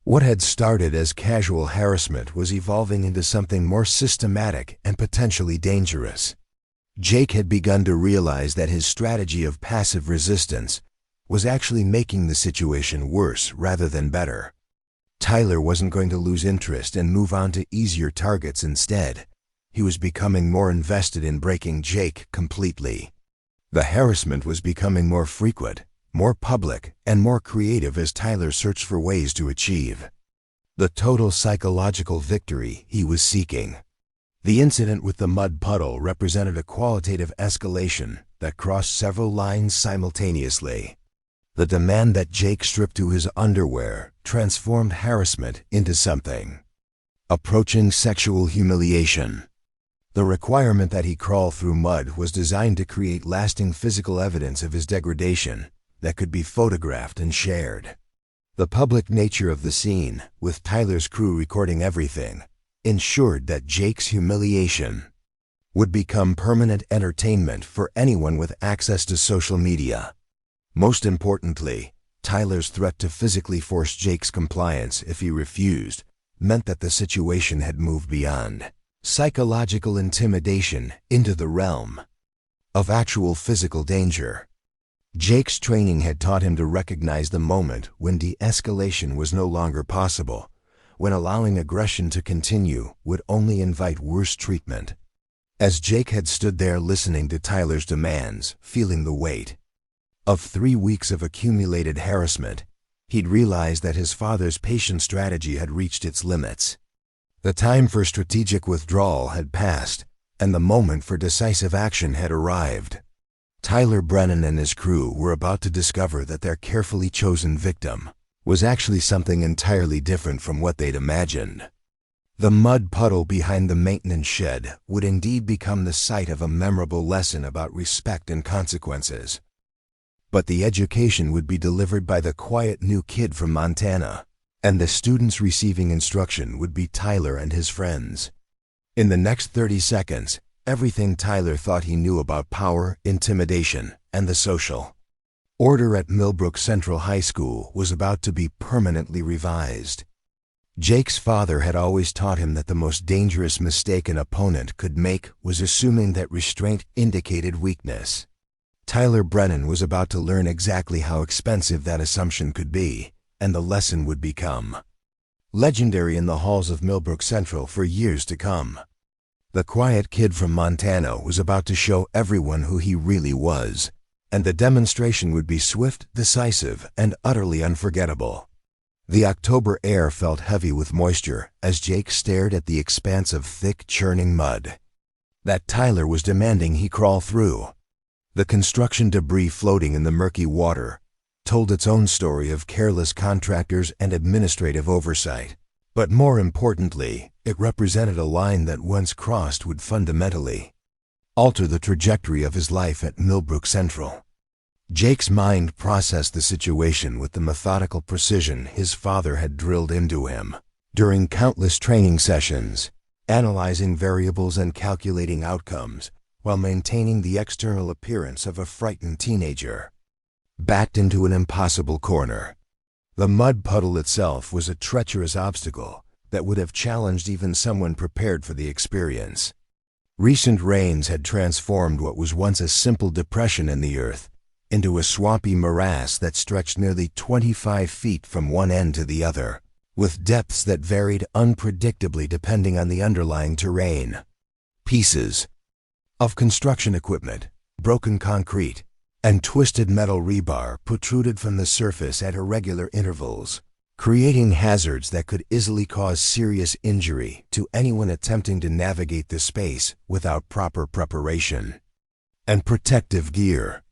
What had started as casual harassment was evolving into something more systematic and potentially dangerous. Jake had begun to realize that his strategy of passive resistance was actually making the situation worse rather than better. Tyler wasn't going to lose interest and move on to easier targets instead. He was becoming more invested in breaking Jake completely. The harassment was becoming more frequent, more public, and more creative as Tyler searched for ways to achieve the total psychological victory he was seeking. The incident with the mud puddle represented a qualitative escalation that crossed several lines simultaneously. The demand that Jake strip to his underwear transformed harassment into something approaching sexual humiliation. The requirement that he crawl through mud was designed to create lasting physical evidence of his degradation that could be photographed and shared. The public nature of the scene, with Tyler's crew recording everything, ensured that Jake's humiliation would become permanent entertainment for anyone with access to social media. Most importantly, Tyler's threat to physically force Jake's compliance if he refused meant that the situation had moved beyond psychological intimidation into the realm of actual physical danger. Jake's training had taught him to recognize the moment when de-escalation was no longer possible, when allowing aggression to continue would only invite worse treatment. As Jake had stood there listening to Tyler's demands, feeling the weight of 3 weeks of accumulated harassment, he'd realized that his father's patient strategy had reached its limits. The time for strategic withdrawal had passed, and the moment for decisive action had arrived. Tyler Brennan and his crew were about to discover that their carefully chosen victim was actually something entirely different from what they'd imagined. The mud puddle behind the maintenance shed would indeed become the site of a memorable lesson about respect and consequences. But the education would be delivered by the quiet new kid from Montana, and the students receiving instruction would be Tyler and his friends. In the next 30 seconds, everything Tyler thought he knew about power, intimidation, and the social order at Millbrook Central High School was about to be permanently revised. Jake's father had always taught him that the most dangerous mistake an opponent could make was assuming that restraint indicated weakness. Tyler Brennan was about to learn exactly how expensive that assumption could be, and the lesson would become legendary in the halls of Millbrook Central for years to come. The quiet kid from Montana was about to show everyone who he really was, and the demonstration would be swift, decisive, and utterly unforgettable. The October air felt heavy with moisture as Jake stared at the expanse of thick, churning mud that Tyler was demanding he crawl through. The construction debris floating in the murky water told its own story of careless contractors and administrative oversight. But more importantly, it represented a line that once crossed would fundamentally alter the trajectory of his life at Millbrook Central. Jake's mind processed the situation with the methodical precision his father had drilled into him during countless training sessions, analyzing variables and calculating outcomes while maintaining the external appearance of a frightened teenager. Backed into an impossible corner, the mud puddle itself was a treacherous obstacle that would have challenged even someone prepared for the experience. Recent rains had transformed what was once a simple depression in the earth into a swampy morass that stretched nearly 25 feet from one end to the other, with depths that varied unpredictably depending on the underlying terrain. Pieces of construction equipment, broken concrete, and twisted metal rebar protruded from the surface at irregular intervals, creating hazards that could easily cause serious injury to anyone attempting to navigate the space without proper preparation and protective gear.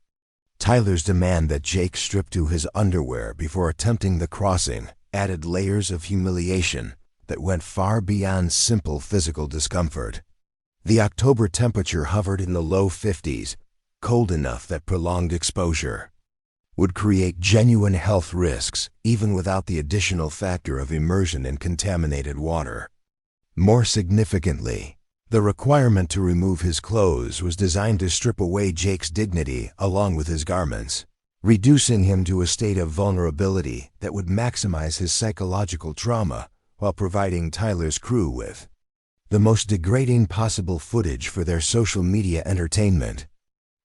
Tyler's demand that Jake strip to his underwear before attempting the crossing added layers of humiliation that went far beyond simple physical discomfort. The October temperature hovered in the low 50s, cold enough that prolonged exposure would create genuine health risks even without the additional factor of immersion in contaminated water. More significantly, the requirement to remove his clothes was designed to strip away Jake's dignity along with his garments, reducing him to a state of vulnerability that would maximize his psychological trauma while providing Tyler's crew with the most degrading possible footage for their social media entertainment.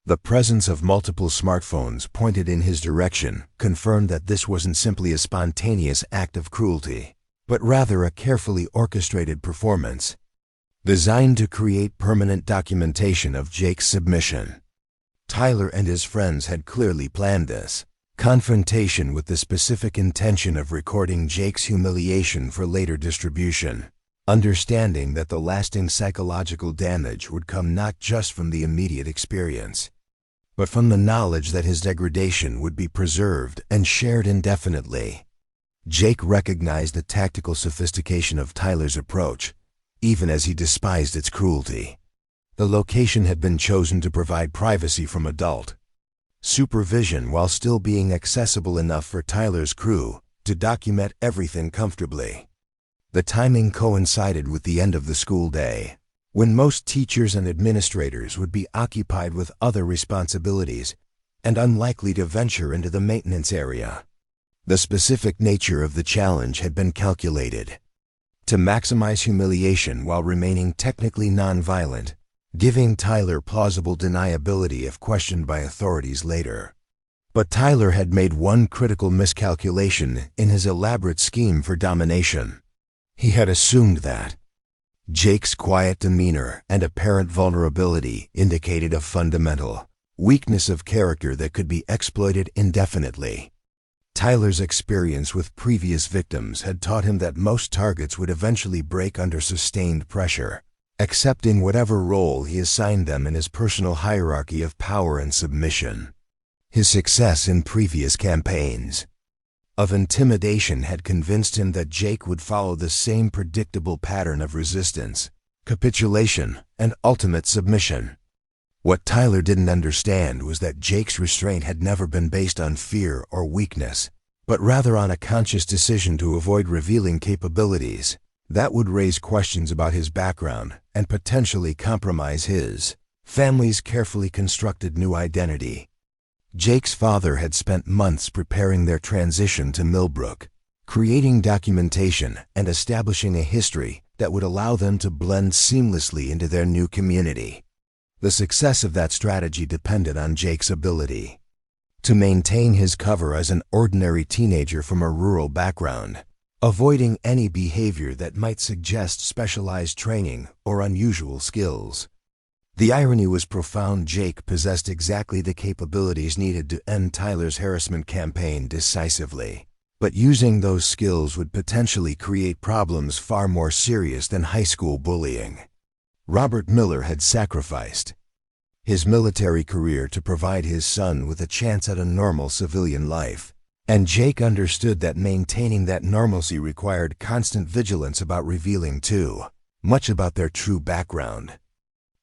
The presence of multiple smartphones pointed in his direction confirmed that this wasn't simply a spontaneous act of cruelty, but rather a carefully orchestrated performance designed to create permanent documentation of Jake's submission. Tyler and his friends had clearly planned this. Confrontation with the specific intention of recording Jake's humiliation for later distribution, understanding that the lasting psychological damage would come not just from the immediate experience, but from the knowledge that his degradation would be preserved and shared indefinitely. Jake recognized the tactical sophistication of Tyler's approach, even as he despised its cruelty. The location had been chosen to provide privacy from adult supervision while still being accessible enough for Tyler's crew to document everything comfortably. The timing coincided with the end of the school day, when most teachers and administrators would be occupied with other responsibilities and unlikely to venture into the maintenance area. The specific nature of the challenge had been calculated to maximize humiliation while remaining technically nonviolent, giving Tyler plausible deniability if questioned by authorities later. But Tyler had made one critical miscalculation in his elaborate scheme for domination. He had assumed that Jake's quiet demeanor and apparent vulnerability indicated a fundamental weakness of character that could be exploited indefinitely. Tyler's experience with previous victims had taught him that most targets would eventually break under sustained pressure, accepting whatever role he assigned them in his personal hierarchy of power and submission. His success in previous campaigns of intimidation had convinced him that Jake would follow the same predictable pattern of resistance, capitulation, and ultimate submission. What Tyler didn't understand was that Jake's restraint had never been based on fear or weakness, but rather on a conscious decision to avoid revealing capabilities that would raise questions about his background and potentially compromise his family's carefully constructed new identity. Jake's father had spent months preparing their transition to Millbrook, creating documentation and establishing a history that would allow them to blend seamlessly into their new community. The success of that strategy depended on Jake's ability to maintain his cover as an ordinary teenager from a rural background, avoiding any behavior that might suggest specialized training or unusual skills. The irony was profound. Jake possessed exactly the capabilities needed to end Tyler's harassment campaign decisively, but using those skills would potentially create problems far more serious than high school bullying. Robert Miller had sacrificed his military career to provide his son with a chance at a normal civilian life, and Jake understood that maintaining that normalcy required constant vigilance about revealing too much about their true background.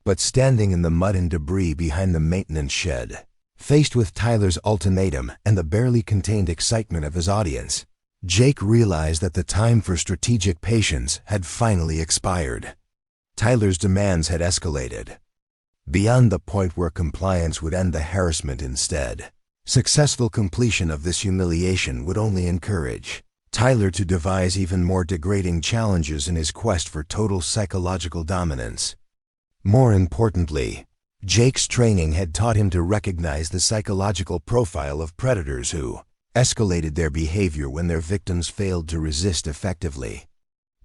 But standing in the mud and debris behind the maintenance shed, faced with Tyler's ultimatum and the barely contained excitement of his audience, Jake realized that the time for strategic patience had finally expired. Tyler's demands had escalated beyond the point where compliance would end the harassment. Instead, successful completion of this humiliation would only encourage Tyler to devise even more degrading challenges in his quest for total psychological dominance. More importantly, Jake's training had taught him to recognize the psychological profile of predators who escalated their behavior when their victims failed to resist effectively.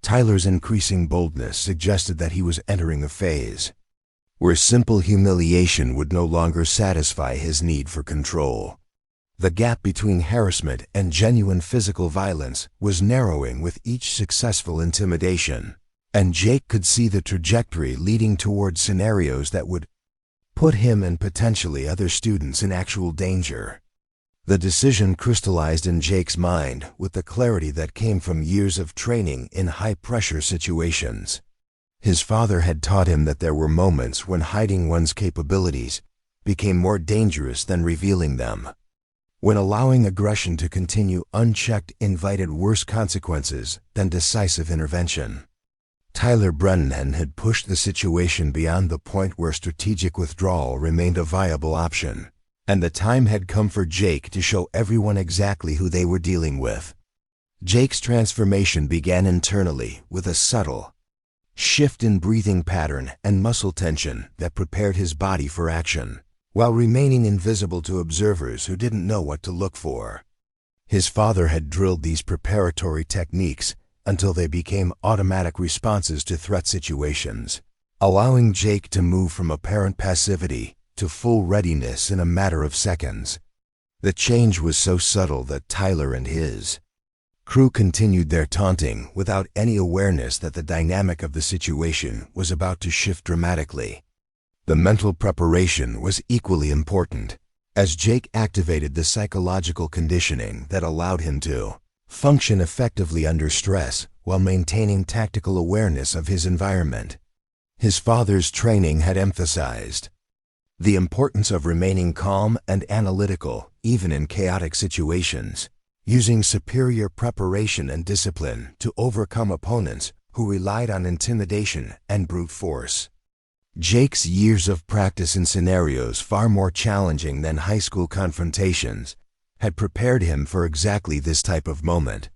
Tyler's increasing boldness suggested that he was entering a phase where simple humiliation would no longer satisfy his need for control. The gap between harassment and genuine physical violence was narrowing with each successful intimidation, and Jake could see the trajectory leading toward scenarios that would put him and potentially other students in actual danger. The decision crystallized in Jake's mind with the clarity that came from years of training in high-pressure situations. His father had taught him that there were moments when hiding one's capabilities became more dangerous than revealing them. When allowing aggression to continue unchecked invited worse consequences than decisive intervention. Tyler Brennan had pushed the situation beyond the point where strategic withdrawal remained a viable option, and the time had come for Jake to show everyone exactly who they were dealing with. Jake's transformation began internally with a subtle shift in breathing pattern and muscle tension that prepared his body for action, while remaining invisible to observers who didn't know what to look for. His father had drilled these preparatory techniques until they became automatic responses to threat situations, allowing Jake to move from apparent passivity to full readiness in a matter of seconds. The change was so subtle that Tyler and his crew continued their taunting without any awareness that the dynamic of the situation was about to shift dramatically. The mental preparation was equally important, as Jake activated the psychological conditioning that allowed him to function effectively under stress while maintaining tactical awareness of his environment. His father's training had emphasized the importance of remaining calm and analytical, even in chaotic situations, using superior preparation and discipline to overcome opponents who relied on intimidation and brute force. Jake's years of practice in scenarios far more challenging than high school confrontations had prepared him for exactly this type of moment.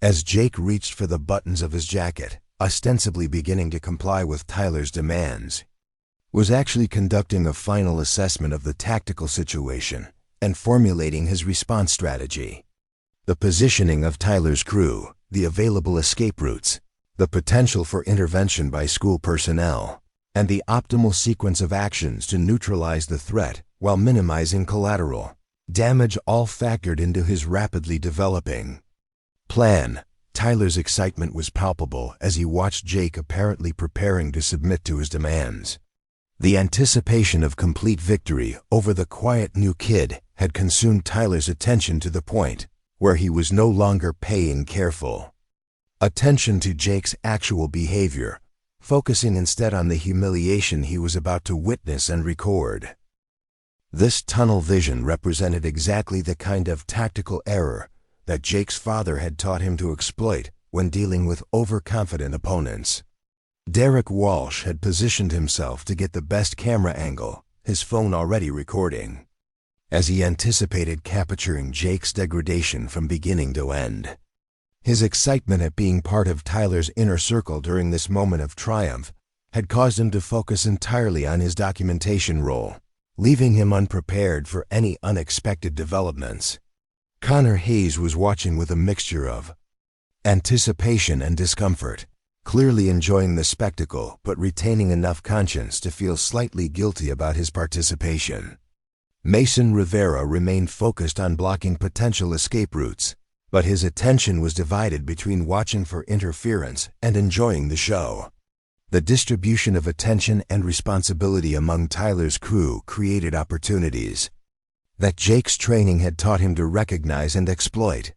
As Jake reached for the buttons of his jacket, ostensibly beginning to comply with Tyler's demands, was actually conducting a final assessment of the tactical situation and formulating his response strategy. The positioning of Tyler's crew, the available escape routes, the potential for intervention by school personnel, and the optimal sequence of actions to neutralize the threat while minimizing collateral damage all factored into his rapidly developing plan. Tyler's excitement was palpable as he watched Jake apparently preparing to submit to his demands. The anticipation of complete victory over the quiet new kid had consumed Tyler's attention to the point where he was no longer paying careful attention to Jake's actual behavior, focusing instead on the humiliation he was about to witness and record. This tunnel vision represented exactly the kind of tactical error that Jake's father had taught him to exploit when dealing with overconfident opponents. Derek Walsh had positioned himself to get the best camera angle, his phone already recording, as he anticipated capturing Jake's degradation from beginning to end. His excitement at being part of Tyler's inner circle during this moment of triumph had caused him to focus entirely on his documentation role, leaving him unprepared for any unexpected developments. Connor Hayes was watching with a mixture of anticipation and discomfort, clearly enjoying the spectacle but retaining enough conscience to feel slightly guilty about his participation. Mason Rivera remained focused on blocking potential escape routes, but his attention was divided between watching for interference and enjoying the show. The distribution of attention and responsibility among Tyler's crew created opportunities that Jake's training had taught him to recognize and exploit.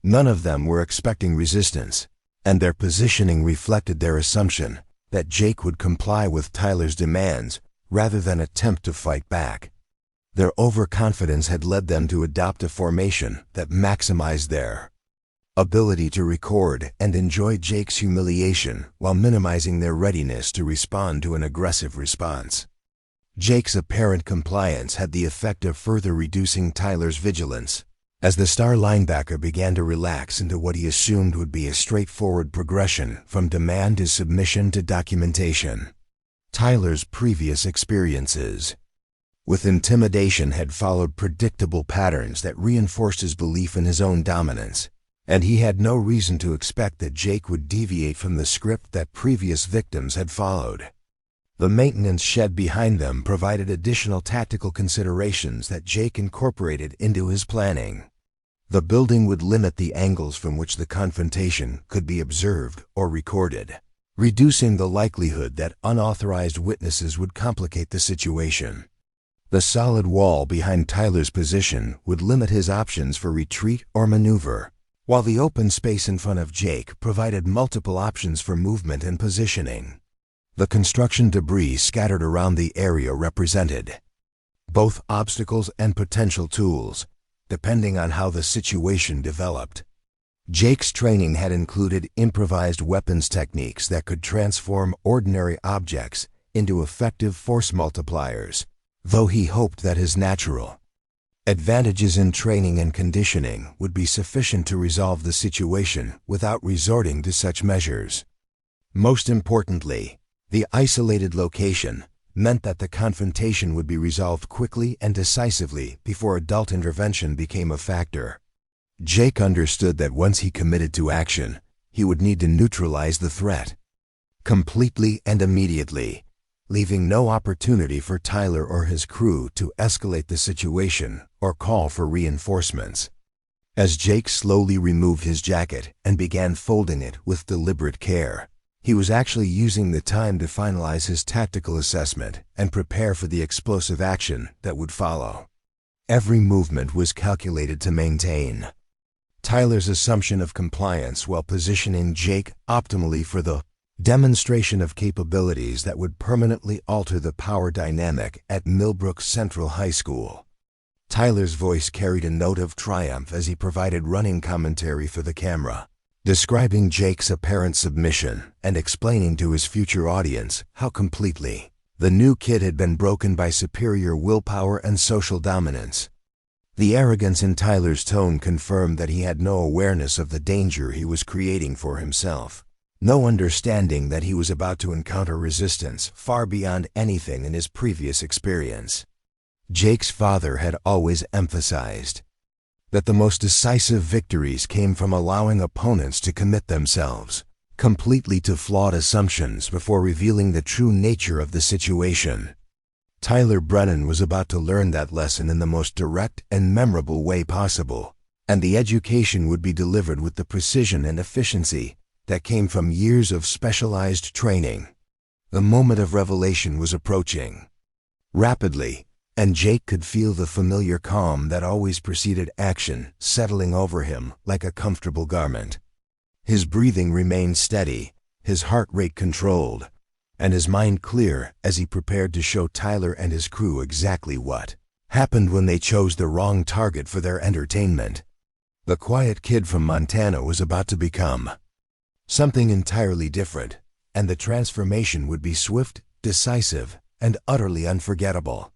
None of them were expecting resistance, and their positioning reflected their assumption that Jake would comply with Tyler's demands rather than attempt to fight back. Their overconfidence had led them to adopt a formation that maximized their ability to record and enjoy Jake's humiliation while minimizing their readiness to respond to an aggressive response. Jake's apparent compliance had the effect of further reducing Tyler's vigilance, as the star linebacker began to relax into what he assumed would be a straightforward progression from demand to submission to documentation. Tyler's previous experiences with intimidation had followed predictable patterns that reinforced his belief in his own dominance, and he had no reason to expect that Jake would deviate from the script that previous victims had followed. The maintenance shed behind them provided additional tactical considerations that Jake incorporated into his planning. The building would limit the angles from which the confrontation could be observed or recorded, reducing the likelihood that unauthorized witnesses would complicate the situation. The solid wall behind Tyler's position would limit his options for retreat or maneuver, while the open space in front of Jake provided multiple options for movement and positioning. The construction debris scattered around the area represented both obstacles and potential tools, depending on how the situation developed. Jake's training had included improvised weapons techniques that could transform ordinary objects into effective force multipliers, though he hoped that his natural advantages in training and conditioning would be sufficient to resolve the situation without resorting to such measures. Most importantly, the isolated location meant that the confrontation would be resolved quickly and decisively before adult intervention became a factor. Jake understood that once he committed to action, he would need to neutralize the threat completely and immediately, leaving no opportunity for Tyler or his crew to escalate the situation or call for reinforcements. As Jake slowly removed his jacket and began folding it with deliberate care, he was actually using the time to finalize his tactical assessment and prepare for the explosive action that would follow. Every movement was calculated to maintain Tyler's assumption of compliance while positioning Jake optimally for the demonstration of capabilities that would permanently alter the power dynamic at Millbrook Central High School. Tyler's voice carried a note of triumph as he provided running commentary for the camera, describing Jake's apparent submission and explaining to his future audience how completely the new kid had been broken by superior willpower and social dominance. The arrogance in Tyler's tone confirmed that he had no awareness of the danger he was creating for himself, no understanding that he was about to encounter resistance far beyond anything in his previous experience. Jake's father had always emphasized that the most decisive victories came from allowing opponents to commit themselves completely to flawed assumptions before revealing the true nature of the situation. Tyler Brennan was about to learn that lesson in the most direct and memorable way possible, and the education would be delivered with the precision and efficiency that came from years of specialized training. The moment of revelation was approaching rapidly, and Jake could feel the familiar calm that always preceded action settling over him like a comfortable garment. His breathing remained steady, his heart rate controlled, and his mind clear as he prepared to show Tyler and his crew exactly what happened when they chose the wrong target for their entertainment. The quiet kid from Montana was about to become something entirely different, and the transformation would be swift, decisive, and utterly unforgettable.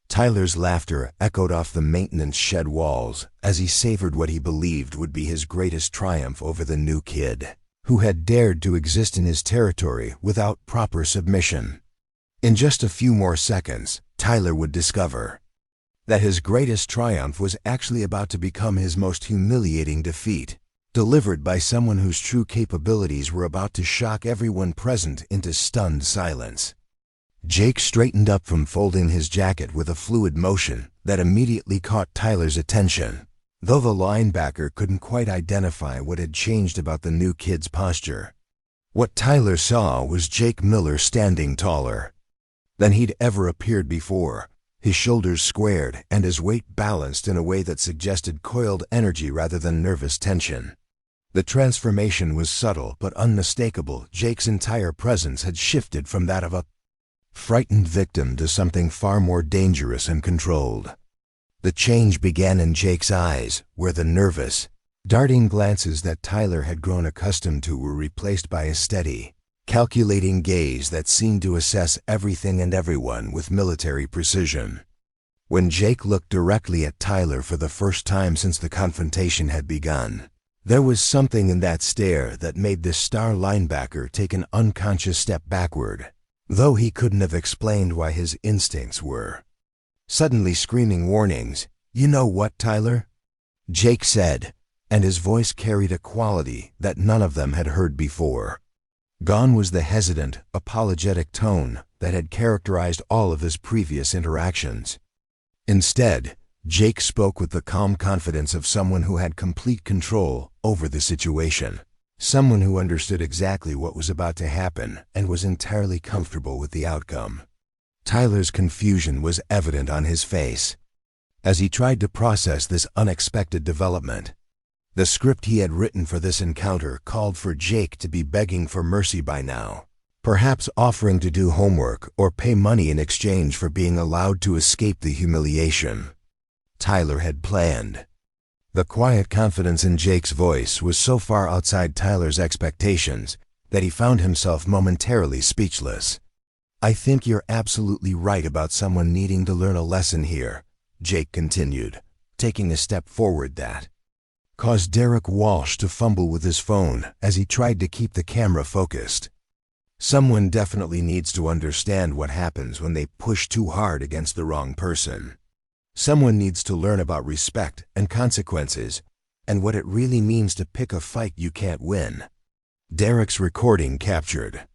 Tyler's laughter echoed off the maintenance shed walls as he savored what he believed would be his greatest triumph over the new kid, who had dared to exist in his territory without proper submission. In just a few more seconds, Tyler would discover that his greatest triumph was actually about to become his most humiliating defeat, delivered by someone whose true capabilities were about to shock everyone present into stunned silence. Jake straightened up from folding his jacket with a fluid motion that immediately caught Tyler's attention, though the linebacker couldn't quite identify what had changed about the new kid's posture. What Tyler saw was Jake Miller standing taller than he'd ever appeared before, his shoulders squared and his weight balanced in a way that suggested coiled energy rather than nervous tension. The transformation was subtle but unmistakable. Jake's entire presence had shifted from that of a frightened victim to something far more dangerous and controlled. The change began in Jake's eyes, where the nervous, darting glances that Tyler had grown accustomed to were replaced by a steady, calculating gaze that seemed to assess everything and everyone with military precision. When Jake looked directly at Tyler for the first time since the confrontation had begun, there was something in that stare that made the star linebacker take an unconscious step backward, though he couldn't have explained why his instincts were suddenly screaming warnings. "You know what, Tyler?" Jake said, and his voice carried a quality that none of them had heard before. Gone was the hesitant, apologetic tone that had characterized all of his previous interactions. Instead, Jake spoke with the calm confidence of someone who had complete control over the situation. Someone who understood exactly what was about to happen and was entirely comfortable with the outcome. Tyler's confusion was evident on his face as he tried to process this unexpected development. The script he had written for this encounter called for Jake to be begging for mercy by now, perhaps offering to do homework or pay money in exchange for being allowed to escape the humiliation Tyler had planned. The quiet confidence in Jake's voice was so far outside Tyler's expectations that he found himself momentarily speechless. "I think you're absolutely right about someone needing to learn a lesson here," Jake continued, taking a step forward that caused Derek Walsh to fumble with his phone as he tried to keep the camera focused. "Someone definitely needs to understand what happens when they push too hard against the wrong person. Someone needs to learn about respect and consequences and what it really means to pick a fight you can't win." Derek's recording captured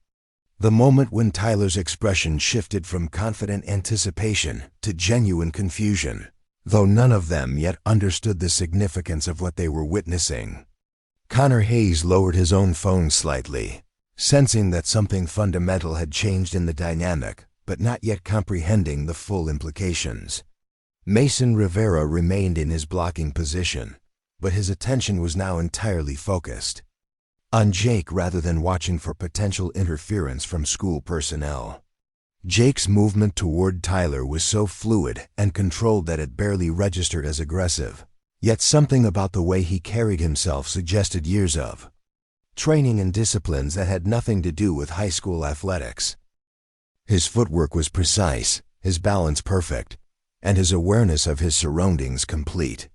The moment when Tyler's expression shifted from confident anticipation to genuine confusion, though none of them yet understood the significance of what they were witnessing. Connor Hayes lowered his own phone slightly, sensing that something fundamental had changed in the dynamic, but not yet comprehending the full implications. Mason Rivera remained in his blocking position, but his attention was now entirely focused on Jake rather than watching for potential interference from school personnel. Jake's movement toward Tyler was so fluid and controlled that it barely registered as aggressive, yet something about the way he carried himself suggested years of training and disciplines that had nothing to do with high school athletics. His footwork was precise, his balance perfect, and his awareness of his surroundings complete.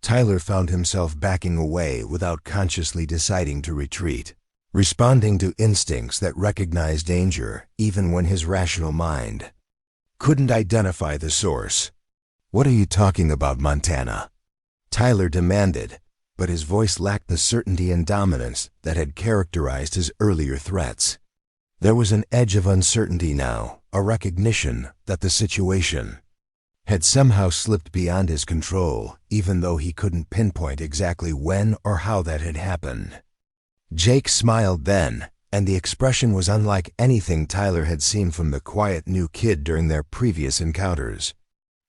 Tyler found himself backing away without consciously deciding to retreat, responding to instincts that recognized danger even when his rational mind couldn't identify the source. "What are you talking about, Montana?" Tyler demanded, but his voice lacked the certainty and dominance that had characterized his earlier threats. There was an edge of uncertainty now, a recognition that the situation had somehow slipped beyond his control, even though he couldn't pinpoint exactly when or how that had happened. Jake smiled then, and the expression was unlike anything Tyler had seen from the quiet new kid during their previous encounters.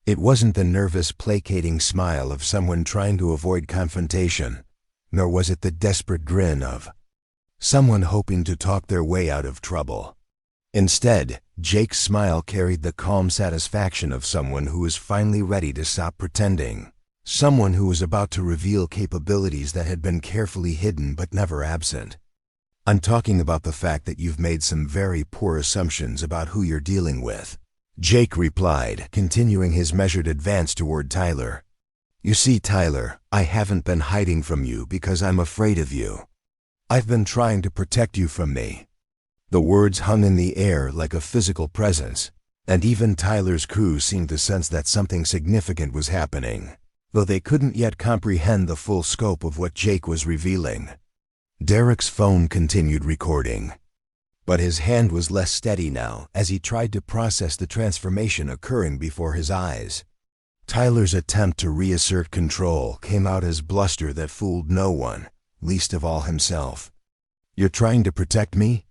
It wasn't the nervous, placating smile of someone trying to avoid confrontation, nor was it the desperate grin of someone hoping to talk their way out of trouble. Instead, Jake's smile carried the calm satisfaction of someone who was finally ready to stop pretending, someone who was about to reveal capabilities that had been carefully hidden but never absent. "I'm talking about the fact that you've made some very poor assumptions about who you're dealing with," Jake replied, continuing his measured advance toward Tyler. "You see, Tyler, I haven't been hiding from you because I'm afraid of you. I've been trying to protect you from me." The words hung in the air like a physical presence, and even Tyler's crew seemed to sense that something significant was happening, though they couldn't yet comprehend the full scope of what Jake was revealing. Derek's phone continued recording, but his hand was less steady now as he tried to process the transformation occurring before his eyes. Tyler's attempt to reassert control came out as bluster that fooled no one, least of all himself. "You're trying to protect me?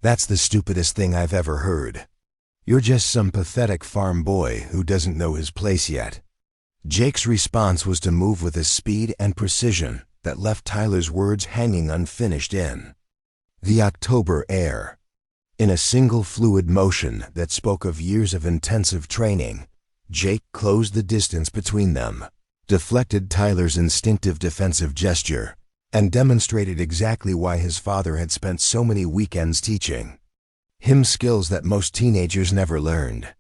That's the stupidest thing I've ever heard. You're just some pathetic farm boy who doesn't know his place yet." Jake's response was to move with a speed and precision that left Tyler's words hanging unfinished in the October air. In a single fluid motion that spoke of years of intensive training, Jake closed the distance between them, deflected Tyler's instinctive defensive gesture, and demonstrated exactly why his father had spent so many weekends teaching him skills that most teenagers never learned.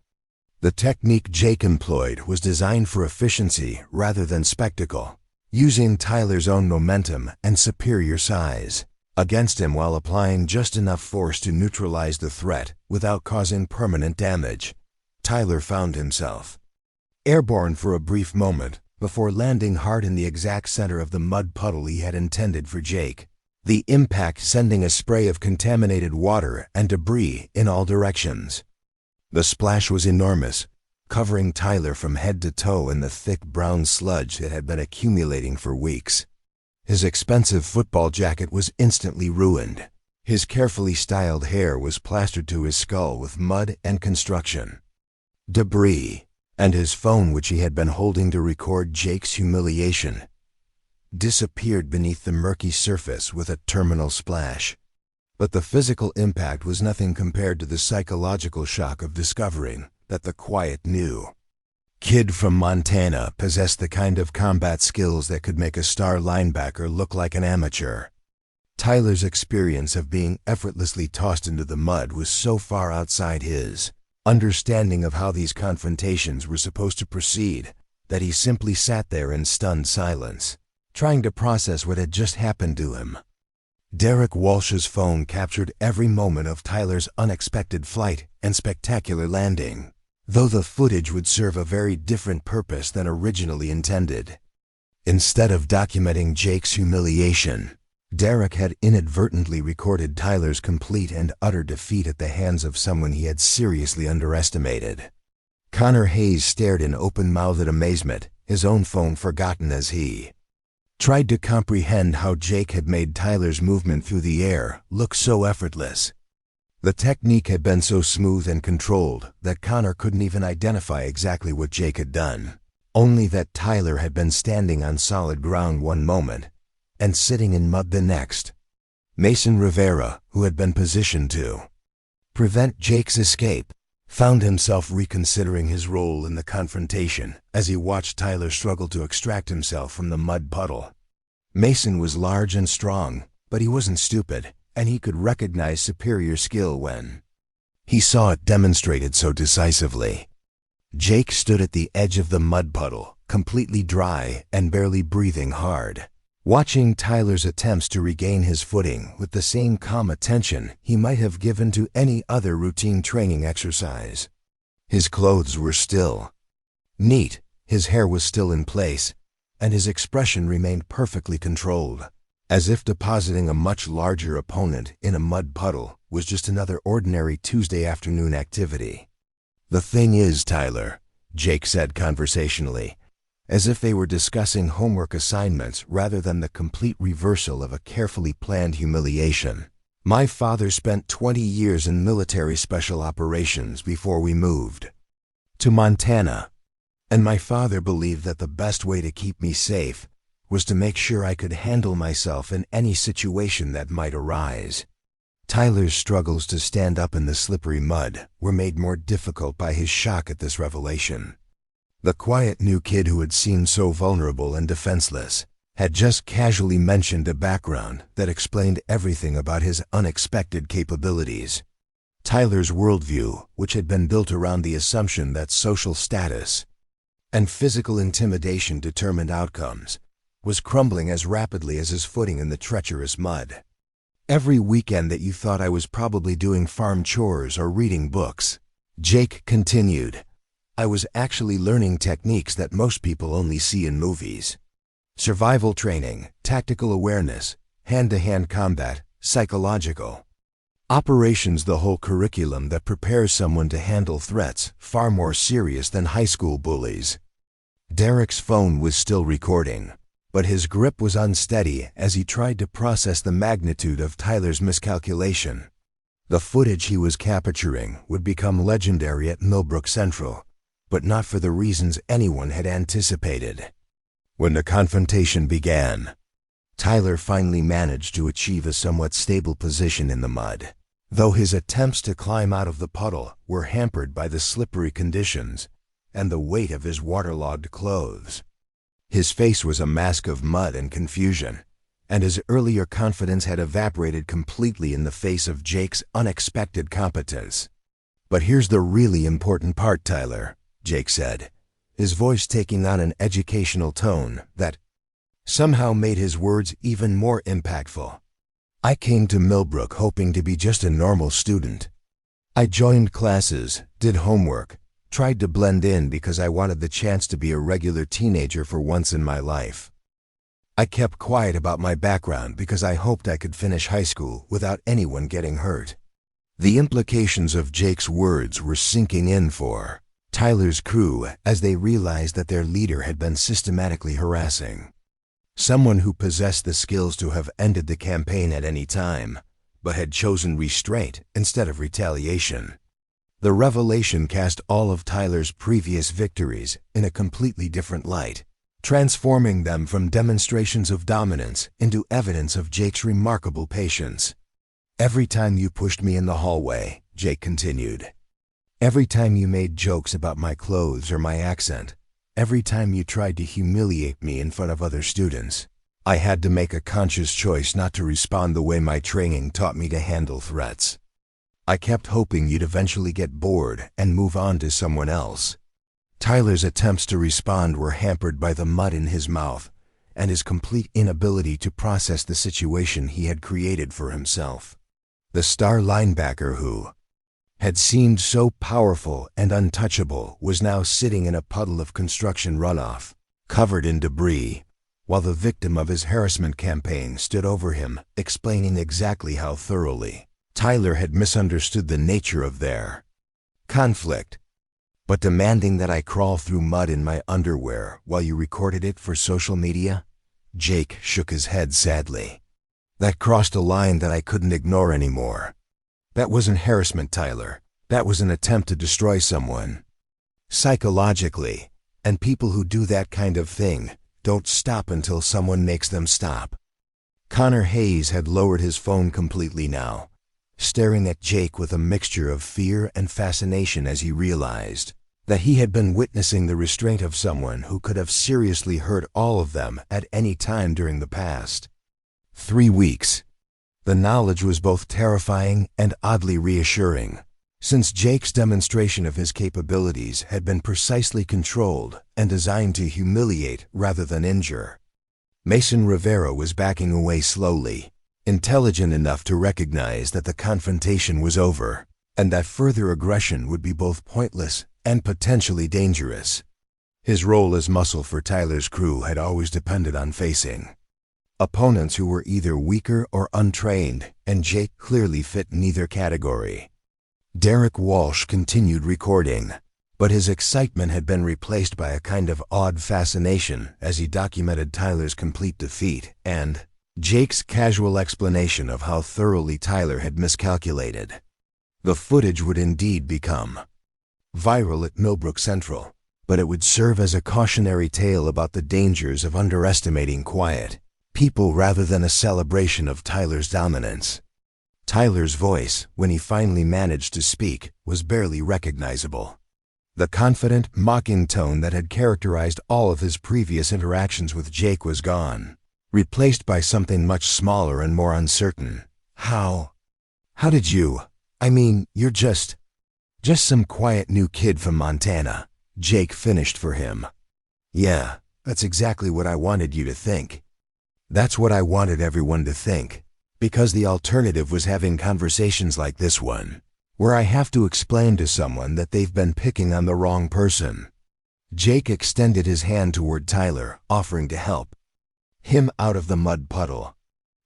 The technique Jake employed was designed for efficiency rather than spectacle, using Tyler's own momentum and superior size against him while applying just enough force to neutralize the threat without causing permanent damage. Tyler found himself airborne for a brief moment, before landing hard in the exact center of the mud puddle he had intended for Jake, the impact sending a spray of contaminated water and debris in all directions. The splash was enormous, covering Tyler from head to toe in the thick brown sludge that had been accumulating for weeks. His expensive football jacket was instantly ruined. His carefully styled hair was plastered to his skull with mud and construction debris, and his phone, which he had been holding to record Jake's humiliation, disappeared beneath the murky surface with a terminal splash. But the physical impact was nothing compared to the psychological shock of discovering that the quiet new kid from Montana possessed the kind of combat skills that could make a star linebacker look like an amateur. Tyler's experience of being effortlessly tossed into the mud was so far outside his understanding of how these confrontations were supposed to proceed that he simply sat there in stunned silence, trying to process what had just happened to him. Derek Walsh's phone captured every moment of Tyler's unexpected flight and spectacular landing, though the footage would serve a very different purpose than originally intended. Instead of documenting Jake's humiliation, Derek had inadvertently recorded Tyler's complete and utter defeat at the hands of someone he had seriously underestimated. Connor Hayes stared in open-mouthed amazement, his own phone forgotten as he tried to comprehend how Jake had made Tyler's movement through the air look so effortless. The technique had been so smooth and controlled that Connor couldn't even identify exactly what Jake had done, only that Tyler had been standing on solid ground one moment and sitting in mud the next. Mason Rivera, who had been positioned to prevent Jake's escape, found himself reconsidering his role in the confrontation as he watched Tyler struggle to extract himself from the mud puddle. Mason was large and strong, but he wasn't stupid, and he could recognize superior skill when he saw it demonstrated so decisively. Jake stood at the edge of the mud puddle, completely dry and barely breathing hard, watching Tyler's attempts to regain his footing with the same calm attention he might have given to any other routine training exercise. His clothes were still neat, his hair was still in place, and his expression remained perfectly controlled, as if depositing a much larger opponent in a mud puddle was just another ordinary Tuesday afternoon activity. "The thing is, Tyler," Jake said conversationally, as if they were discussing homework assignments rather than the complete reversal of a carefully planned humiliation. "My father spent 20 years in military special operations before we moved to Montana, and my father believed that the best way to keep me safe was to make sure I could handle myself in any situation that might arise." Tyler's struggles to stand up in the slippery mud were made more difficult by his shock at this revelation. The quiet new kid who had seemed so vulnerable and defenseless had just casually mentioned a background that explained everything about his unexpected capabilities. Tyler's worldview, which had been built around the assumption that social status and physical intimidation determined outcomes, was crumbling as rapidly as his footing in the treacherous mud. "Every weekend that you thought I was probably doing farm chores or reading books," Jake continued, "I was actually learning techniques that most people only see in movies. Survival training, tactical awareness, hand-to-hand combat, psychological operations, the whole curriculum that prepares someone to handle threats far more serious than high school bullies." Derek's phone was still recording, but his grip was unsteady as he tried to process the magnitude of Tyler's miscalculation. The footage he was capturing would become legendary at Millbrook Central, but not for the reasons anyone had anticipated. When the confrontation began, Tyler finally managed to achieve a somewhat stable position in the mud, though his attempts to climb out of the puddle were hampered by the slippery conditions and the weight of his waterlogged clothes. His face was a mask of mud and confusion, and his earlier confidence had evaporated completely in the face of Jake's unexpected competence. "But here's the really important part, Tyler," Jake said, his voice taking on an educational tone that somehow made his words even more impactful. "I came to Millbrook hoping to be just a normal student. I joined classes, did homework, tried to blend in because I wanted the chance to be a regular teenager for once in my life. I kept quiet about my background because I hoped I could finish high school without anyone getting hurt." The implications of Jake's words were sinking in for Tyler's crew as they realized that their leader had been systematically harassing someone who possessed the skills to have ended the campaign at any time, but had chosen restraint instead of retaliation. The revelation cast all of Tyler's previous victories in a completely different light, transforming them from demonstrations of dominance into evidence of Jake's remarkable patience. "Every time you pushed me in the hallway," Jake continued, "every time you made jokes about my clothes or my accent, every time you tried to humiliate me in front of other students, I had to make a conscious choice not to respond the way my training taught me to handle threats. I kept hoping you'd eventually get bored and move on to someone else." Tyler's attempts to respond were hampered by the mud in his mouth and his complete inability to process the situation he had created for himself. The star linebacker who had seemed so powerful and untouchable was now sitting in a puddle of construction runoff, covered in debris, while the victim of his harassment campaign stood over him, explaining exactly how thoroughly Tyler had misunderstood the nature of their conflict. But demanding that I crawl through mud in my underwear while you recorded it for social media? Jake shook his head sadly. That crossed a line that I couldn't ignore anymore. That wasn't harassment, Tyler. That was an attempt to destroy someone psychologically, and people who do that kind of thing don't stop until someone makes them stop. Connor Hayes had lowered his phone completely now, staring at Jake with a mixture of fear and fascination as he realized that he had been witnessing the restraint of someone who could have seriously hurt all of them at any time during the past 3 weeks. The knowledge was both terrifying and oddly reassuring, since Jake's demonstration of his capabilities had been precisely controlled and designed to humiliate rather than injure. Mason Rivera was backing away slowly, intelligent enough to recognize that the confrontation was over, and that further aggression would be both pointless and potentially dangerous. His role as muscle for Tyler's crew had always depended on facing opponents who were either weaker or untrained, and Jake clearly fit neither category. Derek Walsh continued recording, but his excitement had been replaced by a kind of awed fascination as he documented Tyler's complete defeat and Jake's casual explanation of how thoroughly Tyler had miscalculated. The footage would indeed become viral at Millbrook Central, but it would serve as a cautionary tale about the dangers of underestimating quiet people rather than a celebration of Tyler's dominance. Tyler's voice, when he finally managed to speak, was barely recognizable. The confident, mocking tone that had characterized all of his previous interactions with Jake was gone, replaced by something much smaller and more uncertain. How did you? I mean, you're just some quiet new kid from Montana. Jake finished for him. Yeah, that's exactly what I wanted you to think. That's what I wanted everyone to think, because the alternative was having conversations like this one, where I have to explain to someone that they've been picking on the wrong person. Jake extended his hand toward Tyler, offering to help him out of the mud puddle.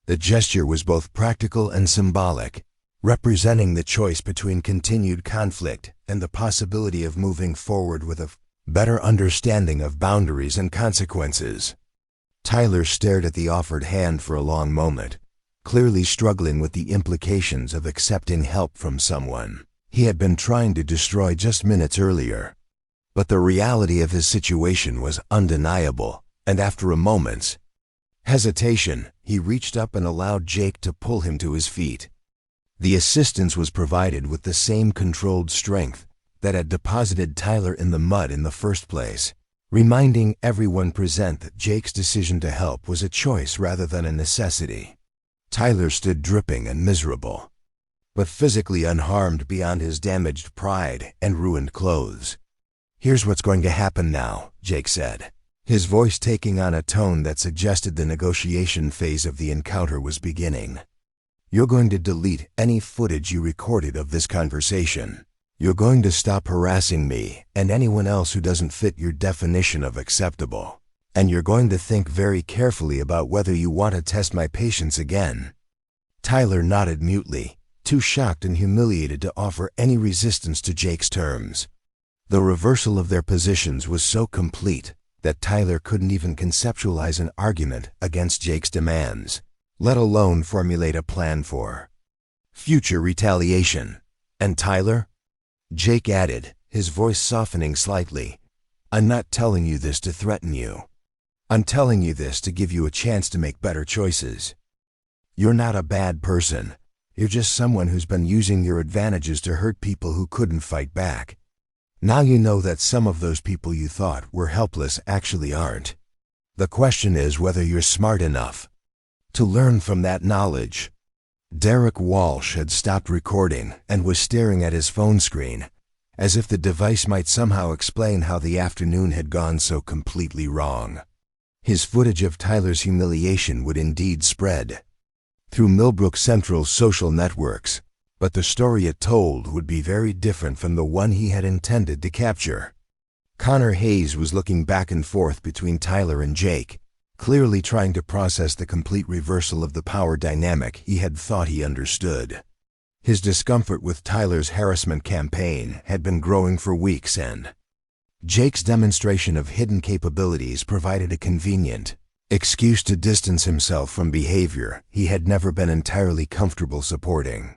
The gesture was both practical and symbolic, representing the choice between continued conflict and the possibility of moving forward with a better understanding of boundaries and consequences. Tyler stared at the offered hand for a long moment, clearly struggling with the implications of accepting help from someone he had been trying to destroy just minutes earlier. But the reality of his situation was undeniable, and after a moment's hesitation, he reached up and allowed Jake to pull him to his feet. The assistance was provided with the same controlled strength that had deposited Tyler in the mud in the first place, reminding everyone present that Jake's decision to help was a choice rather than a necessity. Tyler stood dripping and miserable, but physically unharmed beyond his damaged pride and ruined clothes. Here's what's going to happen now, Jake said, his voice taking on a tone that suggested the negotiation phase of the encounter was beginning. You're going to delete any footage you recorded of this conversation. You're going to stop harassing me and anyone else who doesn't fit your definition of acceptable. And you're going to think very carefully about whether you want to test my patience again. Tyler nodded mutely, too shocked and humiliated to offer any resistance to Jake's terms. The reversal of their positions was so complete that Tyler couldn't even conceptualize an argument against Jake's demands, let alone formulate a plan for future retaliation. And Tyler? Jake added, his voice softening slightly, I'm not telling you this to threaten you. I'm telling you this to give you a chance to make better choices. You're not a bad person. You're just someone who's been using your advantages to hurt people who couldn't fight back. Now you know that some of those people you thought were helpless actually aren't. The question is whether you're smart enough to learn from that knowledge. Derek Walsh had stopped recording and was staring at his phone screen, as if the device might somehow explain how the afternoon had gone so completely wrong. His footage of Tyler's humiliation would indeed spread through Millbrook Central's social networks, but the story it told would be very different from the one he had intended to capture. Connor Hayes was looking back and forth between Tyler and Jake, clearly trying to process the complete reversal of the power dynamic he had thought he understood. His discomfort with Tyler's harassment campaign had been growing for weeks, and Jake's demonstration of hidden capabilities provided a convenient excuse to distance himself from behavior he had never been entirely comfortable supporting.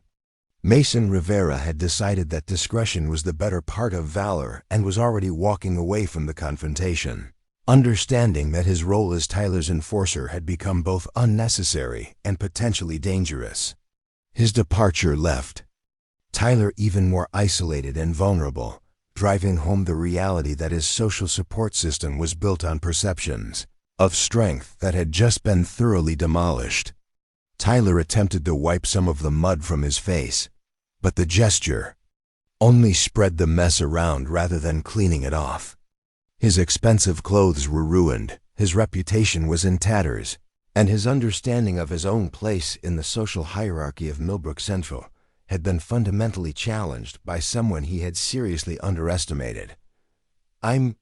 Mason Rivera had decided that discretion was the better part of valor and was already walking away from the confrontation, understanding that his role as Tyler's enforcer had become both unnecessary and potentially dangerous. His departure left Tyler even more isolated and vulnerable, driving home the reality that his social support system was built on perceptions of strength that had just been thoroughly demolished. Tyler attempted to wipe some of the mud from his face, but the gesture only spread the mess around rather than cleaning it off. His expensive clothes were ruined, his reputation was in tatters, and his understanding of his own place in the social hierarchy of Millbrook Central had been fundamentally challenged by someone he had seriously underestimated. I'm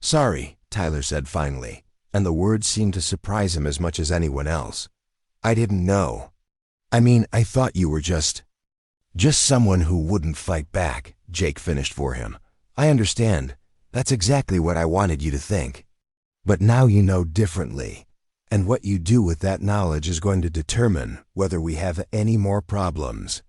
sorry, Tyler said finally, and the words seemed to surprise him as much as anyone else. I didn't know. I mean, I thought you were just someone who wouldn't fight back, Jake finished for him. I understand. That's exactly what I wanted you to think. But now you know differently, and what you do with that knowledge is going to determine whether we have any more problems.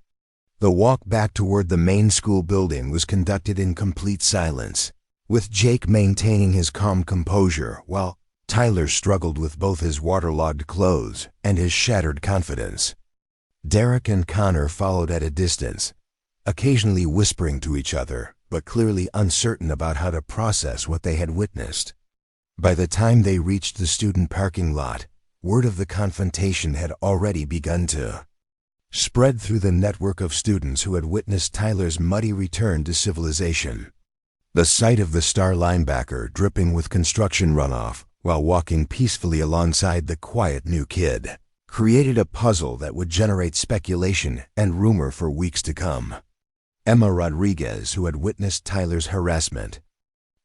The walk back toward the main school building was conducted in complete silence, with Jake maintaining his calm composure while Tyler struggled with both his waterlogged clothes and his shattered confidence. Derek and Connor followed at a distance, occasionally whispering to each other, but clearly uncertain about how to process what they had witnessed. By the time they reached the student parking lot, word of the confrontation had already begun to spread through the network of students who had witnessed Tyler's muddy return to civilization. The sight of the star linebacker dripping with construction runoff while walking peacefully alongside the quiet new kid created a puzzle that would generate speculation and rumor for weeks to come. Emma Rodriguez, who had witnessed Tyler's harassment,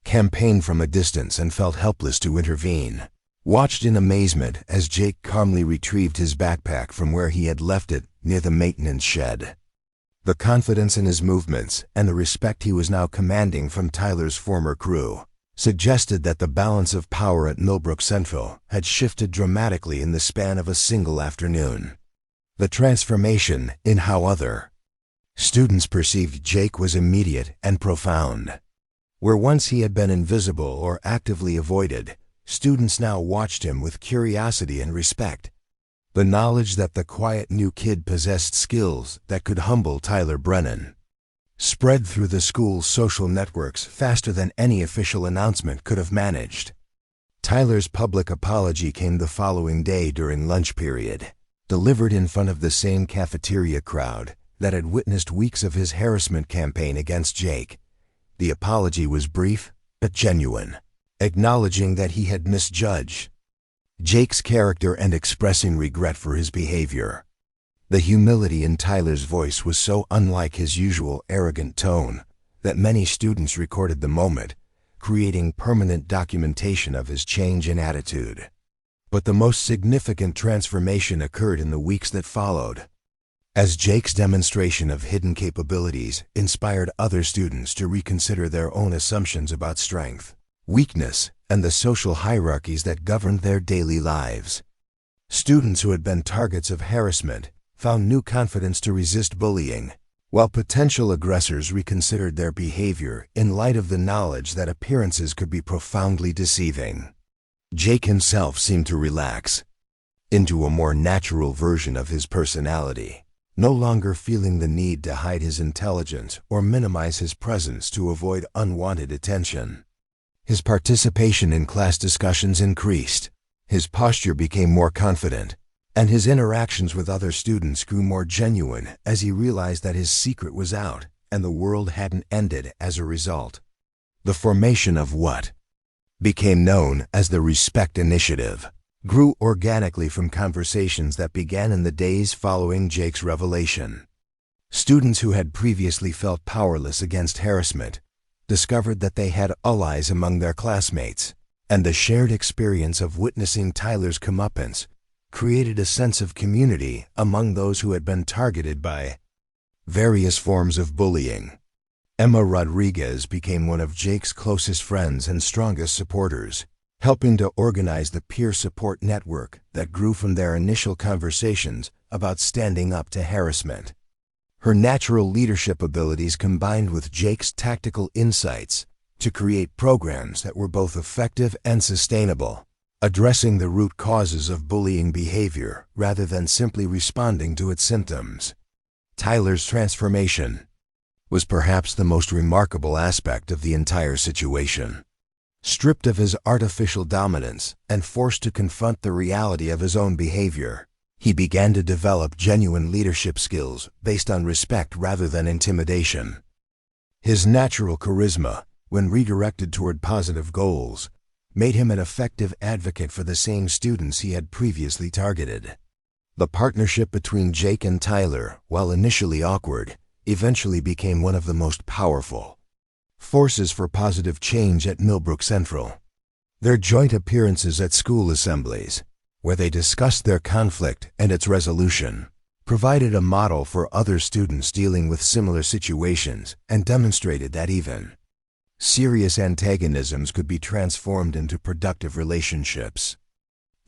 campaigned from a distance and felt helpless to intervene, watched in amazement as Jake calmly retrieved his backpack from where he had left it near the maintenance shed. The confidence in his movements and the respect he was now commanding from Tyler's former crew suggested that the balance of power at Millbrook Central had shifted dramatically in the span of a single afternoon. The transformation in how other students perceived Jake was immediate and profound. Where once he had been invisible or actively avoided, students now watched him with curiosity and respect. The knowledge that the quiet new kid possessed skills that could humble Tyler Brennan spread through the school's social networks faster than any official announcement could have managed. Tyler's public apology came the following day during lunch period, delivered in front of the same cafeteria crowd that had witnessed weeks of his harassment campaign against Jake. The apology was brief but genuine, acknowledging that he had misjudged Jake's character and expressing regret for his behavior. The humility in Tyler's voice was so unlike his usual arrogant tone that many students recorded the moment, creating permanent documentation of his change in attitude. But the most significant transformation occurred in the weeks that followed, as Jake's demonstration of hidden capabilities inspired other students to reconsider their own assumptions about strength, weakness, and the social hierarchies that governed their daily lives. Students who had been targets of harassment found new confidence to resist bullying, while potential aggressors reconsidered their behavior in light of the knowledge that appearances could be profoundly deceiving. Jake himself seemed to relax into a more natural version of his personality, no longer feeling the need to hide his intelligence or minimize his presence to avoid unwanted attention. His participation in class discussions increased, his posture became more confident, and his interactions with other students grew more genuine as he realized that his secret was out and the world hadn't ended as a result. The formation of what became known as the Respect Initiative grew organically from conversations that began in the days following Jake's revelation. Students who had previously felt powerless against harassment discovered that they had allies among their classmates, and the shared experience of witnessing Tyler's comeuppance created a sense of community among those who had been targeted by various forms of bullying. Emma Rodriguez became one of Jake's closest friends and strongest supporters, helping to organize the peer support network that grew from their initial conversations about standing up to harassment. Her natural leadership abilities combined with Jake's tactical insights to create programs that were both effective and sustainable, addressing the root causes of bullying behavior rather than simply responding to its symptoms. Tyler's transformation was perhaps the most remarkable aspect of the entire situation. Stripped of his artificial dominance and forced to confront the reality of his own behavior, he began to develop genuine leadership skills based on respect rather than intimidation. His natural charisma, when redirected toward positive goals, made him an effective advocate for the same students he had previously targeted. The partnership between Jake and Tyler, while initially awkward, eventually became one of the most powerful forces for positive change at Millbrook Central. Their joint appearances at school assemblies, where they discussed their conflict and its resolution, provided a model for other students dealing with similar situations and demonstrated that even serious antagonisms could be transformed into productive relationships.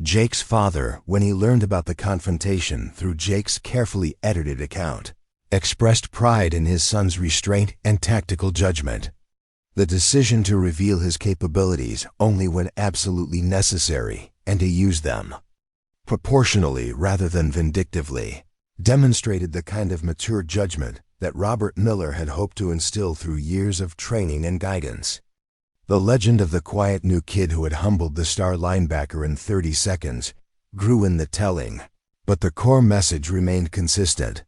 Jake's father, when he learned about the confrontation through Jake's carefully edited account, expressed pride in his son's restraint and tactical judgment. The decision to reveal his capabilities only when absolutely necessary and to use them proportionally rather than vindictively demonstrated the kind of mature judgment that Robert Miller had hoped to instill through years of training and guidance. The legend of the quiet new kid who had humbled the star linebacker in 30 seconds grew in the telling, but the core message remained consistent.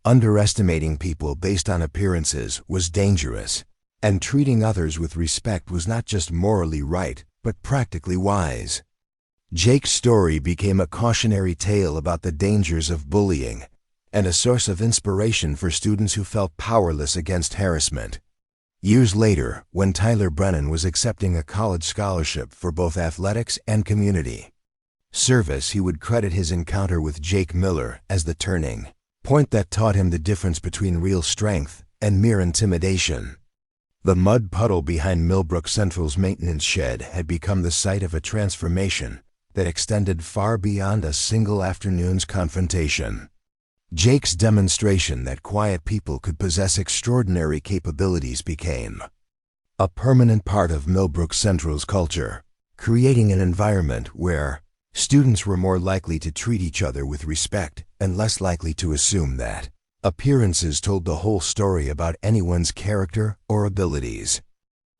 Underestimating people based on appearances was dangerous, and treating others with respect was not just morally right, but practically wise. Jake's story became a cautionary tale about the dangers of bullying, and a source of inspiration for students who felt powerless against harassment. Years later, when Tyler Brennan was accepting a college scholarship for both athletics and community service, he would credit his encounter with Jake Miller as the turning point that taught him the difference between real strength and mere intimidation. The mud puddle behind Millbrook Central's maintenance shed had become the site of a transformation that extended far beyond a single afternoon's confrontation. Jake's demonstration that quiet people could possess extraordinary capabilities became a permanent part of Millbrook Central's culture, creating an environment where students were more likely to treat each other with respect and less likely to assume that appearances told the whole story about anyone's character or abilities.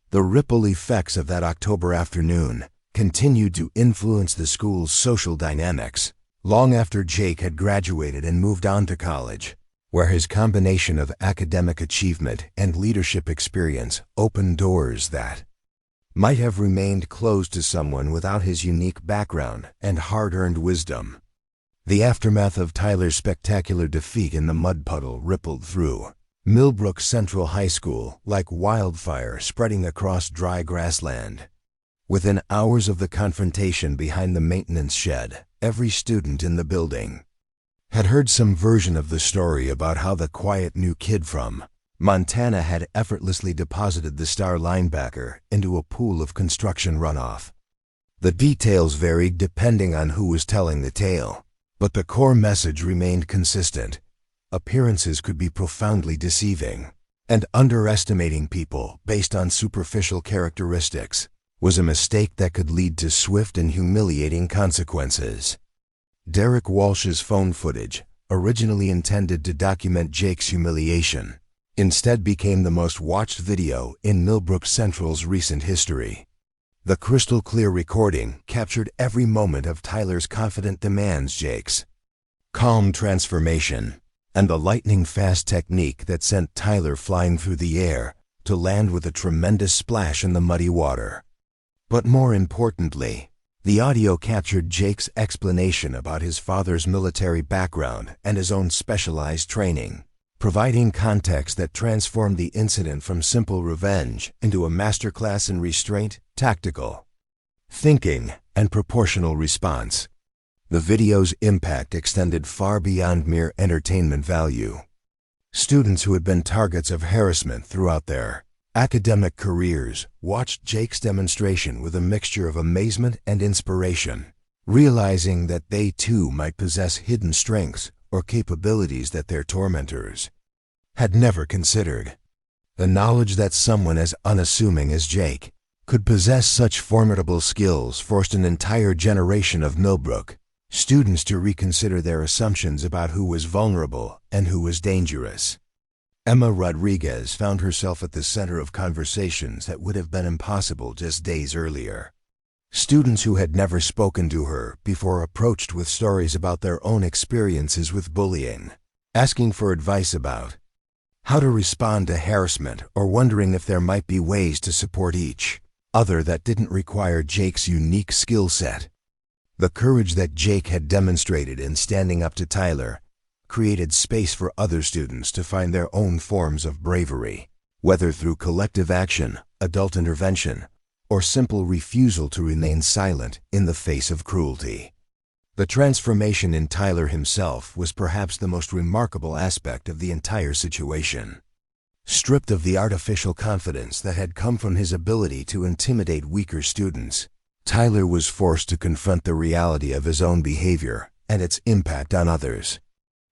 The ripple effects of that October afternoon continued to influence the school's social dynamics long after Jake had graduated and moved on to college, where his combination of academic achievement and leadership experience opened doors that might have remained closed to someone without his unique background and hard-earned wisdom. The aftermath of Tyler's spectacular defeat in the mud puddle rippled through Millbrook Central High School like wildfire spreading across dry grassland. Within hours of the confrontation behind the maintenance shed, every student in the building had heard some version of the story about how the quiet new kid from Montana had effortlessly deposited the star linebacker into a pool of construction runoff. The details varied depending on who was telling the tale, but the core message remained consistent. Appearances could be profoundly deceiving, and underestimating people based on superficial characteristics was a mistake that could lead to swift and humiliating consequences. Derek Walsh's phone footage, originally intended to document Jake's humiliation, instead became the most watched video in Millbrook Central's recent history. The crystal-clear recording captured every moment of Tyler's confident demands, Jake's calm transformation, and the lightning-fast technique that sent Tyler flying through the air to land with a tremendous splash in the muddy water. But more importantly, the audio captured Jake's explanation about his father's military background and his own specialized training, providing context that transformed the incident from simple revenge into a masterclass in restraint, tactical thinking, and proportional response. The video's impact extended far beyond mere entertainment value. Students who had been targets of harassment throughout their academic careers watched Jake's demonstration with a mixture of amazement and inspiration, realizing that they too might possess hidden strengths or capabilities that their tormentors had never considered. The knowledge that someone as unassuming as Jake could possess such formidable skills forced an entire generation of Millbrook students to reconsider their assumptions about who was vulnerable and who was dangerous. Emma Rodriguez found herself at the center of conversations that would have been impossible just days earlier. Students who had never spoken to her before approached with stories about their own experiences with bullying, asking for advice about how to respond to harassment or wondering if there might be ways to support each other that didn't require Jake's unique skill set. The courage that Jake had demonstrated in standing up to Tyler created space for other students to find their own forms of bravery, whether through collective action, adult intervention, or simple refusal to remain silent in the face of cruelty. The transformation in Tyler himself was perhaps the most remarkable aspect of the entire situation. Stripped of the artificial confidence that had come from his ability to intimidate weaker students, Tyler was forced to confront the reality of his own behavior and its impact on others.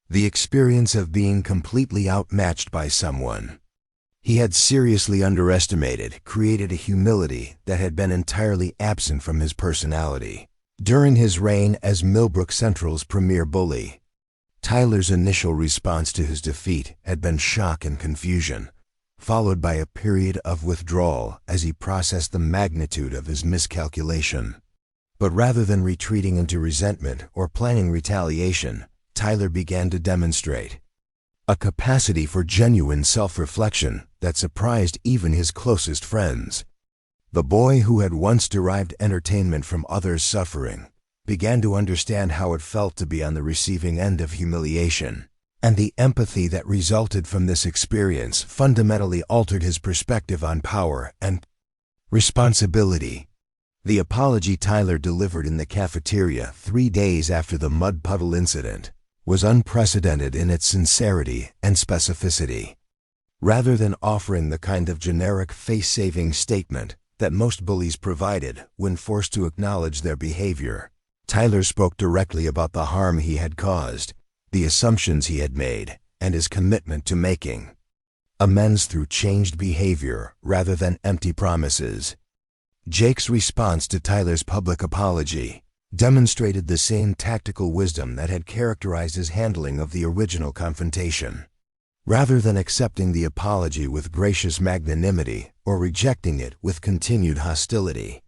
The experience of being completely outmatched by someone he had seriously underestimated created a humility that had been entirely absent from his personality. During his reign as Millbrook Central's premier bully, Tyler's initial response to his defeat had been shock and confusion, followed by a period of withdrawal as he processed the magnitude of his miscalculation. But rather than retreating into resentment or planning retaliation, Tyler began to demonstrate a capacity for genuine self-reflection that surprised even his closest friends. The boy who had once derived entertainment from others' suffering began to understand how it felt to be on the receiving end of humiliation, and the empathy that resulted from this experience fundamentally altered his perspective on power and responsibility. The apology Tyler delivered in the cafeteria 3 days after the mud puddle incident was unprecedented in its sincerity and specificity. Rather than offering the kind of generic face-saving statement that most bullies provided when forced to acknowledge their behavior, Tyler spoke directly about the harm he had caused, the assumptions he had made, and his commitment to making amends through changed behavior rather than empty promises. Jake's response to Tyler's public apology demonstrated the same tactical wisdom that had characterized his handling of the original confrontation. Rather than accepting the apology with gracious magnanimity or rejecting it with continued hostility,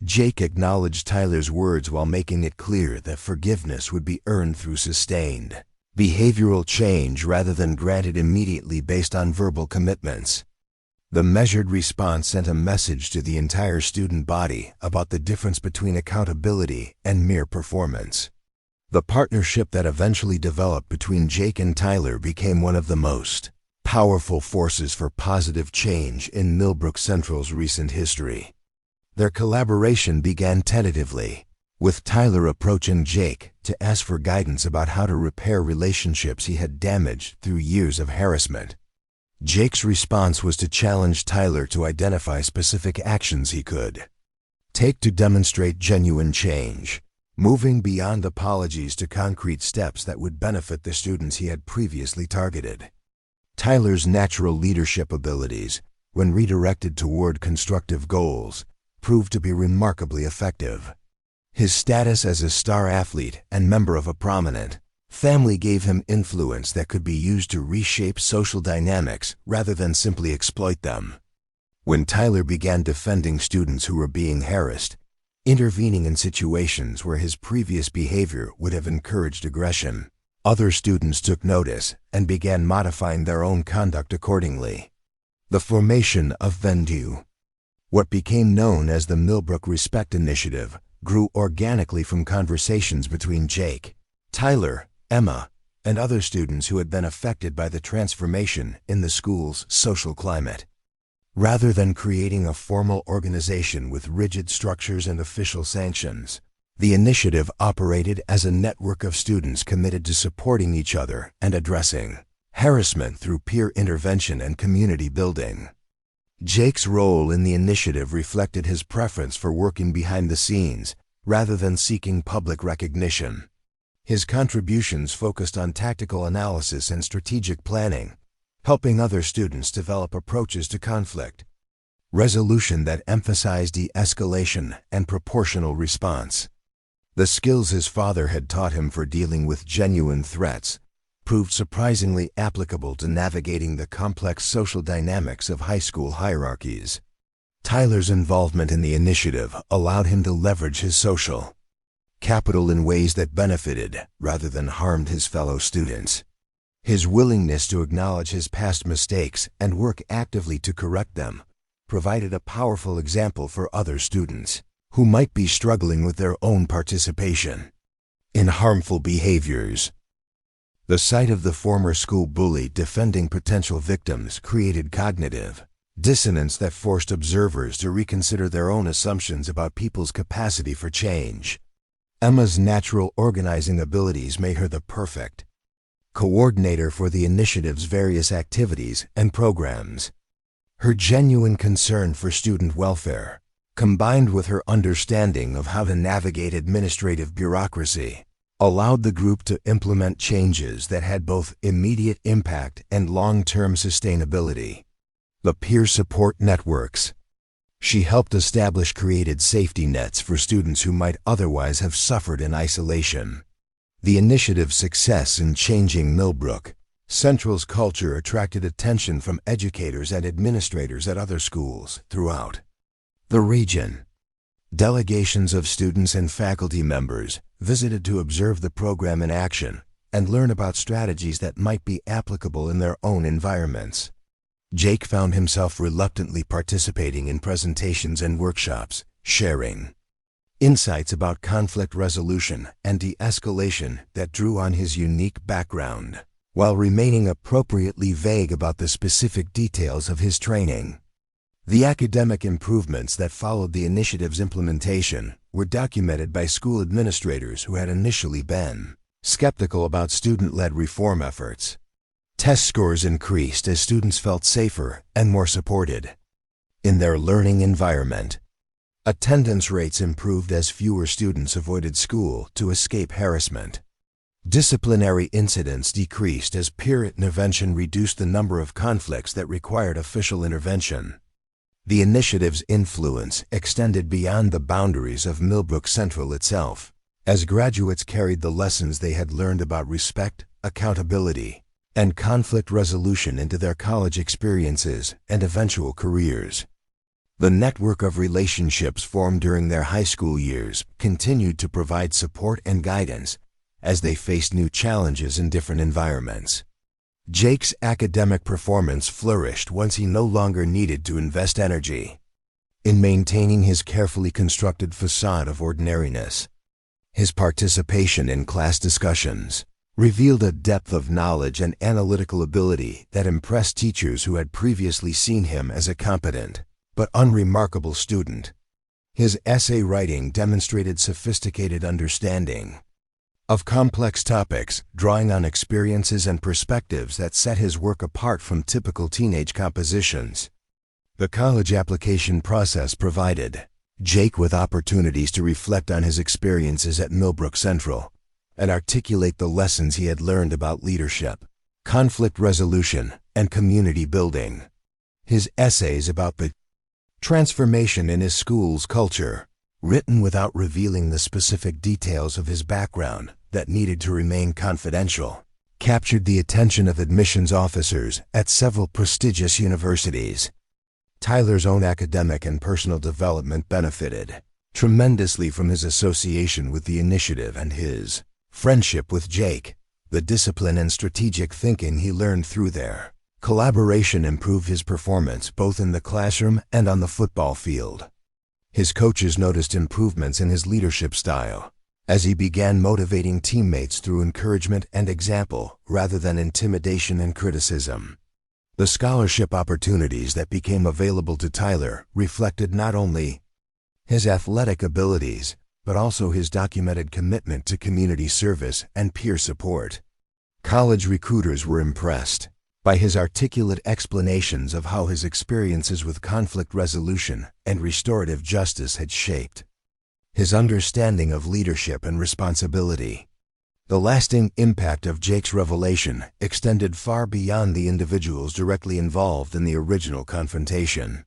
Jake acknowledged Tyler's words while making it clear that forgiveness would be earned through sustained behavioral change rather than granted immediately based on verbal commitments. The measured response sent a message to the entire student body about the difference between accountability and mere performance. The partnership that eventually developed between Jake and Tyler became one of the most powerful forces for positive change in Millbrook Central's recent history. Their collaboration began tentatively, with Tyler approaching Jake to ask for guidance about how to repair relationships he had damaged through years of harassment. Jake's response was to challenge Tyler to identify specific actions he could take to demonstrate genuine change, moving beyond apologies to concrete steps that would benefit the students he had previously targeted. Tyler's natural leadership abilities, when redirected toward constructive goals, proved to be remarkably effective. His status as a star athlete and member of a prominent family gave him influence that could be used to reshape social dynamics rather than simply exploit them. When Tyler began defending students who were being harassed, intervening in situations where his previous behavior would have encouraged aggression, other students took notice and began modifying their own conduct accordingly. The formation of Vendu, what became known as the Millbrook Respect Initiative, grew organically from conversations between Jake, Tyler, Emma, and other students who had been affected by the transformation in the school's social climate. Rather than creating a formal organization with rigid structures and official sanctions, the initiative operated as a network of students committed to supporting each other and addressing harassment through peer intervention and community building. Jake's role in the initiative reflected his preference for working behind the scenes rather than seeking public recognition. His contributions focused on tactical analysis and strategic planning, helping other students develop approaches to conflict resolution that emphasized de-escalation and proportional response. The skills his father had taught him for dealing with genuine threats proved surprisingly applicable to navigating the complex social dynamics of high school hierarchies. Tyler's involvement in the initiative allowed him to leverage his social capital in ways that benefited rather than harmed his fellow students. His willingness to acknowledge his past mistakes and work actively to correct them provided a powerful example for other students who might be struggling with their own participation in harmful behaviors. The sight of the former school bully defending potential victims created cognitive dissonance that forced observers to reconsider their own assumptions about people's capacity for change. Emma's natural organizing abilities made her the perfect coordinator for the initiative's various activities and programs. Her genuine concern for student welfare, combined with her understanding of how to navigate administrative bureaucracy, allowed the group to implement changes that had both immediate impact and long-term sustainability. The peer support networks she helped establish created safety nets for students who might otherwise have suffered in isolation. The initiative's success in changing Millbrook Central's culture attracted attention from educators and administrators at other schools throughout the region. Delegations of students and faculty members visited to observe the program in action and learn about strategies that might be applicable in their own environments. Jake found himself reluctantly participating in presentations and workshops, sharing insights about conflict resolution and de-escalation that drew on his unique background, while remaining appropriately vague about the specific details of his training. The academic improvements that followed the initiative's implementation were documented by school administrators who had initially been skeptical about student-led reform efforts. Test scores increased as students felt safer and more supported in their learning environment. Attendance rates improved as fewer students avoided school to escape harassment. Disciplinary incidents decreased as peer intervention reduced the number of conflicts that required official intervention. The initiative's influence extended beyond the boundaries of Millbrook Central itself, as graduates carried the lessons they had learned about respect, accountability, and conflict resolution into their college experiences and eventual careers. The network of relationships formed during their high school years continued to provide support and guidance as they faced new challenges in different environments. Jake's academic performance flourished once he no longer needed to invest energy in maintaining his carefully constructed facade of ordinariness. His participation in class discussions revealed a depth of knowledge and analytical ability that impressed teachers who had previously seen him as a competent but unremarkable student. His essay writing demonstrated sophisticated understanding of complex topics, drawing on experiences and perspectives that set his work apart from typical teenage compositions. The college application process provided Jake with opportunities to reflect on his experiences at Millbrook Central and articulate the lessons he had learned about leadership, conflict resolution, and community building. His essays about the transformation in his school's culture, written without revealing the specific details of his background that needed to remain confidential, captured the attention of admissions officers at several prestigious universities. Tyler's own academic and personal development benefited tremendously from his association with the initiative and his friendship with Jake. The discipline and strategic thinking he learned through their collaboration improved his performance both in the classroom and on the football field. His coaches noticed improvements in his leadership style as he began motivating teammates through encouragement and example rather than intimidation and criticism. The scholarship opportunities that became available to Tyler reflected not only his athletic abilities, but also his documented commitment to community service and peer support. College recruiters were impressed by his articulate explanations of how his experiences with conflict resolution and restorative justice had shaped his understanding of leadership and responsibility. The lasting impact of Jake's revelation extended far beyond the individuals directly involved in the original confrontation.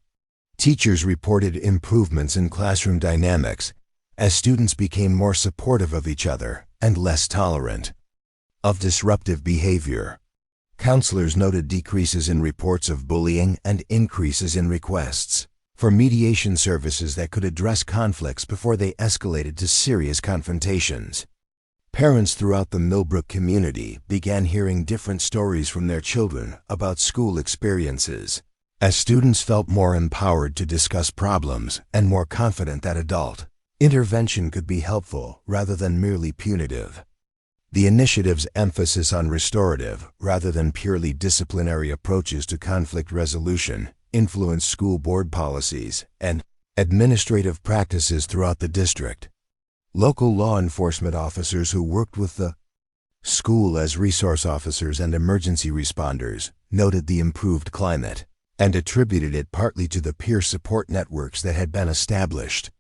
Teachers reported improvements in classroom dynamics as students became more supportive of each other and less tolerant of disruptive behavior. Counselors noted decreases in reports of bullying and increases in requests for mediation services that could address conflicts before they escalated to serious confrontations. Parents throughout the Millbrook community began hearing different stories from their children about school experiences, as students felt more empowered to discuss problems and more confident that adult intervention could be helpful rather than merely punitive. The initiative's emphasis on restorative rather than purely disciplinary approaches to conflict resolution influenced school board policies and administrative practices throughout the district. Local law enforcement officers who worked with the school as resource officers and emergency responders noted the improved climate and attributed it partly to the peer support networks that had been established.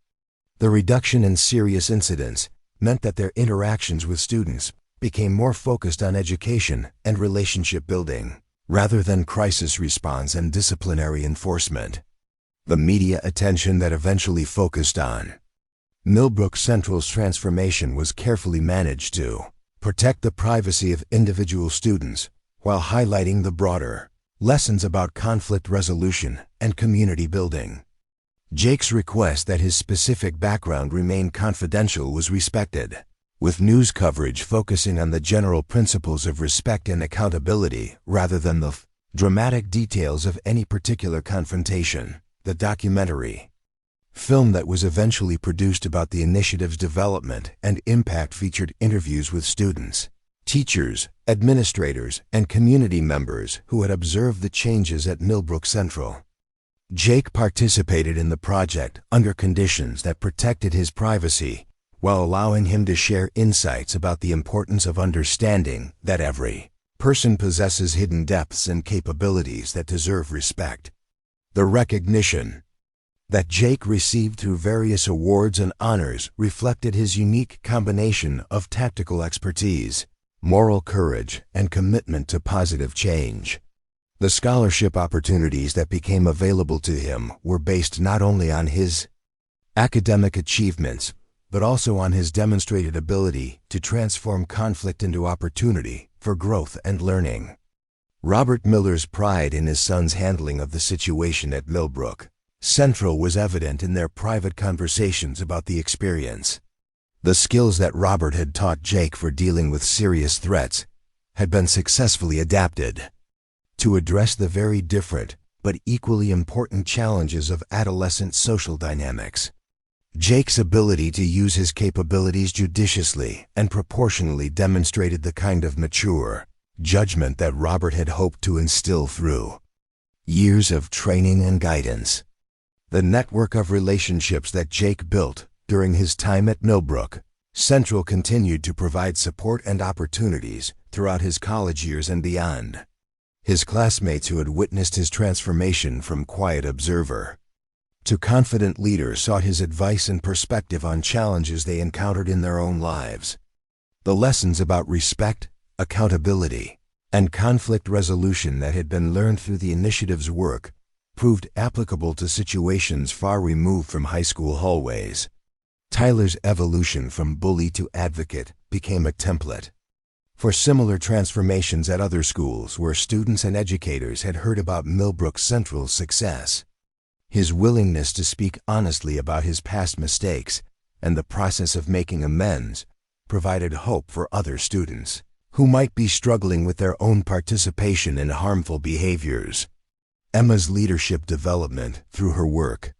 The reduction in serious incidents meant that their interactions with students became more focused on education and relationship building, rather than crisis response and disciplinary enforcement. The media attention that eventually focused on Millbrook Central's transformation was carefully managed to protect the privacy of individual students while highlighting the broader lessons about conflict resolution and community building. Jake's request that his specific background remain confidential was respected, with news coverage focusing on the general principles of respect and accountability rather than the dramatic details of any particular confrontation. The documentary film that was eventually produced about the initiative's development and impact featured interviews with students, teachers, administrators, and community members who had observed the changes at Millbrook Central. Jake participated in the project under conditions that protected his privacy, while allowing him to share insights about the importance of understanding that every person possesses hidden depths and capabilities that deserve respect. The recognition that Jake received through various awards and honors reflected his unique combination of tactical expertise, moral courage, and commitment to positive change. The scholarship opportunities that became available to him were based not only on his academic achievements, but also on his demonstrated ability to transform conflict into opportunity for growth and learning. Robert Miller's pride in his son's handling of the situation at Millbrook Central was evident in their private conversations about the experience. The skills that Robert had taught Jake for dealing with serious threats had been successfully adapted to address the very different but equally important challenges of adolescent social dynamics. Jake's ability to use his capabilities judiciously and proportionally demonstrated the kind of mature judgment that Robert had hoped to instill through years of training and guidance. The network of relationships that Jake built during his time at Millbrook Central continued to provide support and opportunities throughout his college years and beyond. His classmates who had witnessed his transformation from quiet observer to confident leader sought his advice and perspective on challenges they encountered in their own lives. The lessons about respect, accountability, and conflict resolution that had been learned through the initiative's work proved applicable to situations far removed from high school hallways. Tyler's evolution from bully to advocate became a template for similar transformations at other schools where students and educators had heard about Millbrook Central's success. His willingness to speak honestly about his past mistakes and the process of making amends provided hope for other students who might be struggling with their own participation in harmful behaviors. Emma's leadership development through her work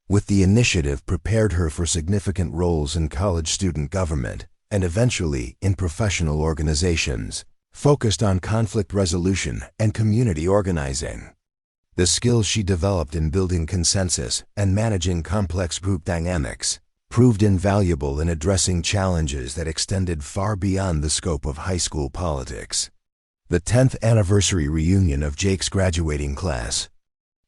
with the initiative prepared her for significant roles in college student government and eventually in professional organizations. focused on conflict resolution and community organizing. The skills she developed in building consensus and managing complex group dynamics proved invaluable in addressing challenges that extended far beyond the scope of high school politics. The 10th anniversary reunion of Jake's graduating class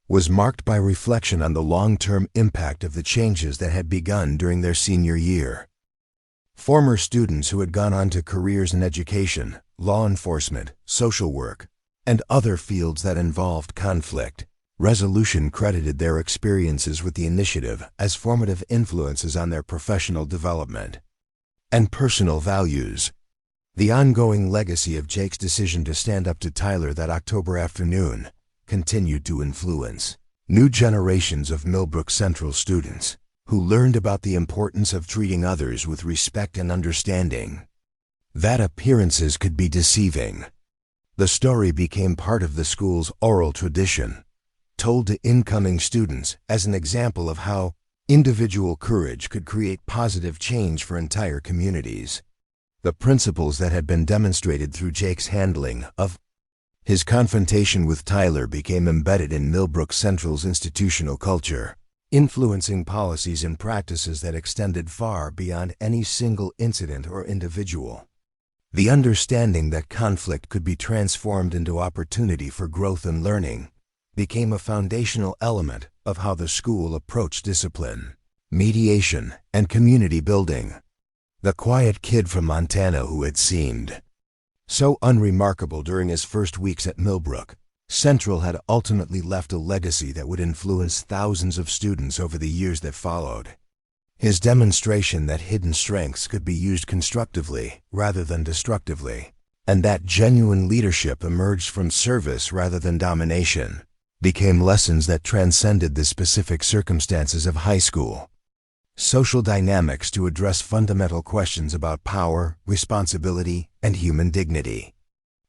was marked by reflection on the long-term impact of the changes that had begun during their senior year. Former students who had gone on to careers in education, law enforcement, social work, and other fields that involved conflict resolution credited their experiences with the initiative as formative influences on their professional development and personal values. The ongoing legacy of Jake's decision to stand up to Tyler that October afternoon continued to influence new generations of Millbrook Central students who learned about the importance of treating others with respect and understanding. That appearances could be deceiving. The story became part of the school's oral tradition, told to incoming students as an example of how individual courage could create positive change for entire communities. The principles that had been demonstrated through Jake's handling of his confrontation with Tyler became embedded in Millbrook Central's institutional culture, influencing policies and practices that extended far beyond any single incident or individual. The understanding that conflict could be transformed into opportunity for growth and learning became a foundational element of how the school approached discipline, mediation, and community building. The quiet kid from Montana who had seemed so unremarkable during his first weeks at Millbrook Central had ultimately left a legacy that would influence thousands of students over the years that followed. His demonstration that hidden strengths could be used constructively rather than destructively, and that genuine leadership emerged from service rather than domination, became lessons that transcended the specific circumstances of high school. Social dynamics to address fundamental questions about power, responsibility, and human dignity.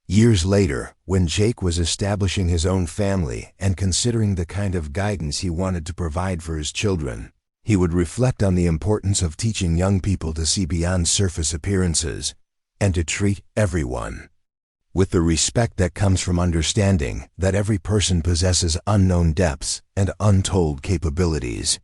Years later, when Jake was establishing his own family and considering the kind of guidance he wanted to provide for his children, he would reflect on the importance of teaching young people to see beyond surface appearances and to treat everyone with the respect that comes from understanding that every person possesses unknown depths and untold capabilities.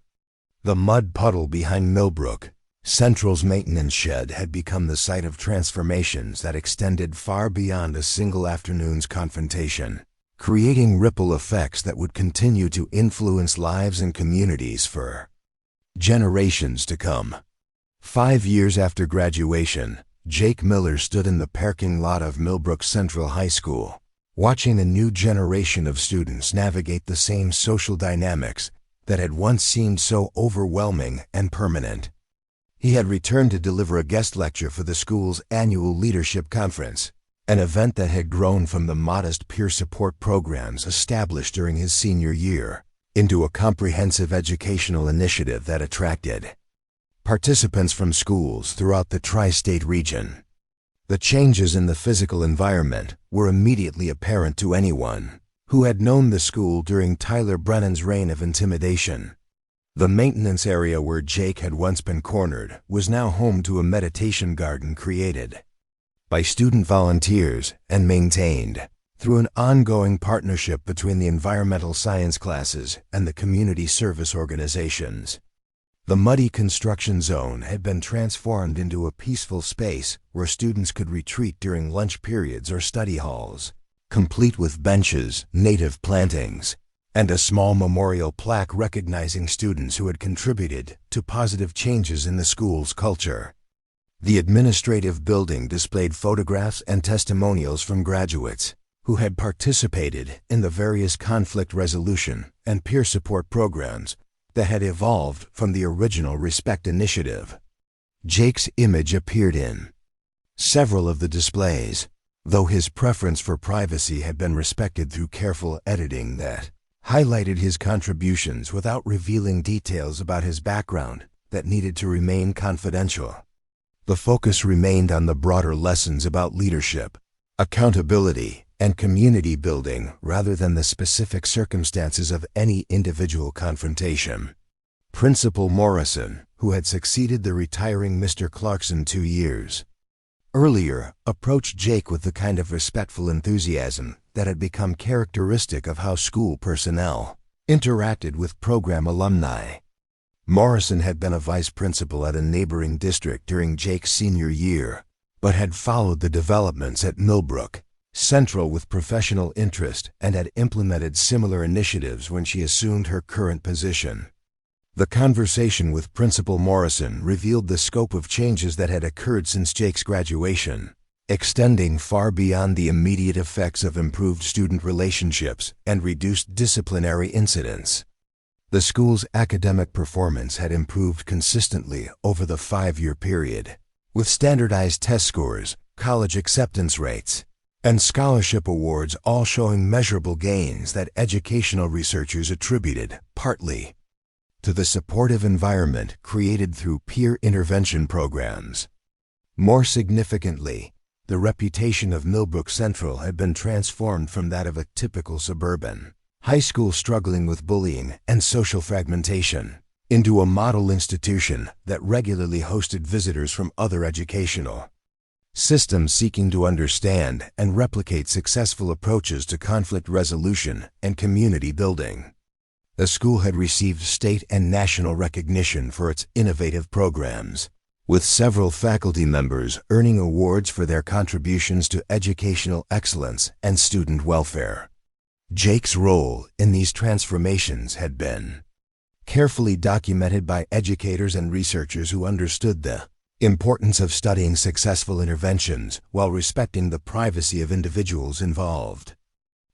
The mud puddle behind Millbrook Central's maintenance shed had become the site of transformations that extended far beyond a single afternoon's confrontation, creating ripple effects that would continue to influence lives and communities for generations to come. 5 years after graduation, Jake Miller stood in the parking lot of Millbrook Central High School, watching a new generation of students navigate the same social dynamics that had once seemed so overwhelming and permanent. He had returned to deliver a guest lecture for the school's annual leadership conference, an event that had grown from the modest peer support programs established during his senior year into a comprehensive educational initiative that attracted participants from schools throughout the tri-state region. The changes in the physical environment were immediately apparent to anyone who had known the school during Tyler Brennan's reign of intimidation. The maintenance area where Jake had once been cornered was now home to a meditation garden created by student volunteers and maintained through an ongoing partnership between the environmental science classes and the community service organizations. The muddy construction zone had been transformed into a peaceful space where students could retreat during lunch periods or study halls, complete with benches, native plantings, and a small memorial plaque recognizing students who had contributed to positive changes in the school's culture. The administrative building displayed photographs and testimonials from graduates who had participated in the various conflict resolution and peer support programs that had evolved from the original Respect initiative. Jake's image appeared in several of the displays, though his preference for privacy had been respected through careful editing that highlighted his contributions without revealing details about his background that needed to remain confidential. The focus remained on the broader lessons about leadership, accountability, and community building rather than the specific circumstances of any individual confrontation. Principal Morrison, who had succeeded the retiring Mr. Clarkson 2 years earlier, approached Jake with the kind of respectful enthusiasm that had become characteristic of how school personnel interacted with program alumni. Morrison had been a vice principal at a neighboring district during Jake's senior year, but had followed the developments at Millbrook Central with professional interest and had implemented similar initiatives when she assumed her current position. The conversation with Principal Morrison revealed the scope of changes that had occurred since Jake's graduation, extending far beyond the immediate effects of improved student relationships and reduced disciplinary incidents. The school's academic performance had improved consistently over the 5-year period, with standardized test scores, college acceptance rates, and scholarship awards all showing measurable gains that educational researchers attributed, partly, to the supportive environment created through peer intervention programs. More significantly, the reputation of Millbrook Central had been transformed from that of a typical suburban high school struggling with bullying and social fragmentation into a model institution that regularly hosted visitors from other educational systems seeking to understand and replicate successful approaches to conflict resolution and community building. The school had received state and national recognition for its innovative programs, with several faculty members earning awards for their contributions to educational excellence and student welfare. Jake's role in these transformations had been carefully documented by educators and researchers who understood the importance of studying successful interventions while respecting the privacy of individuals involved.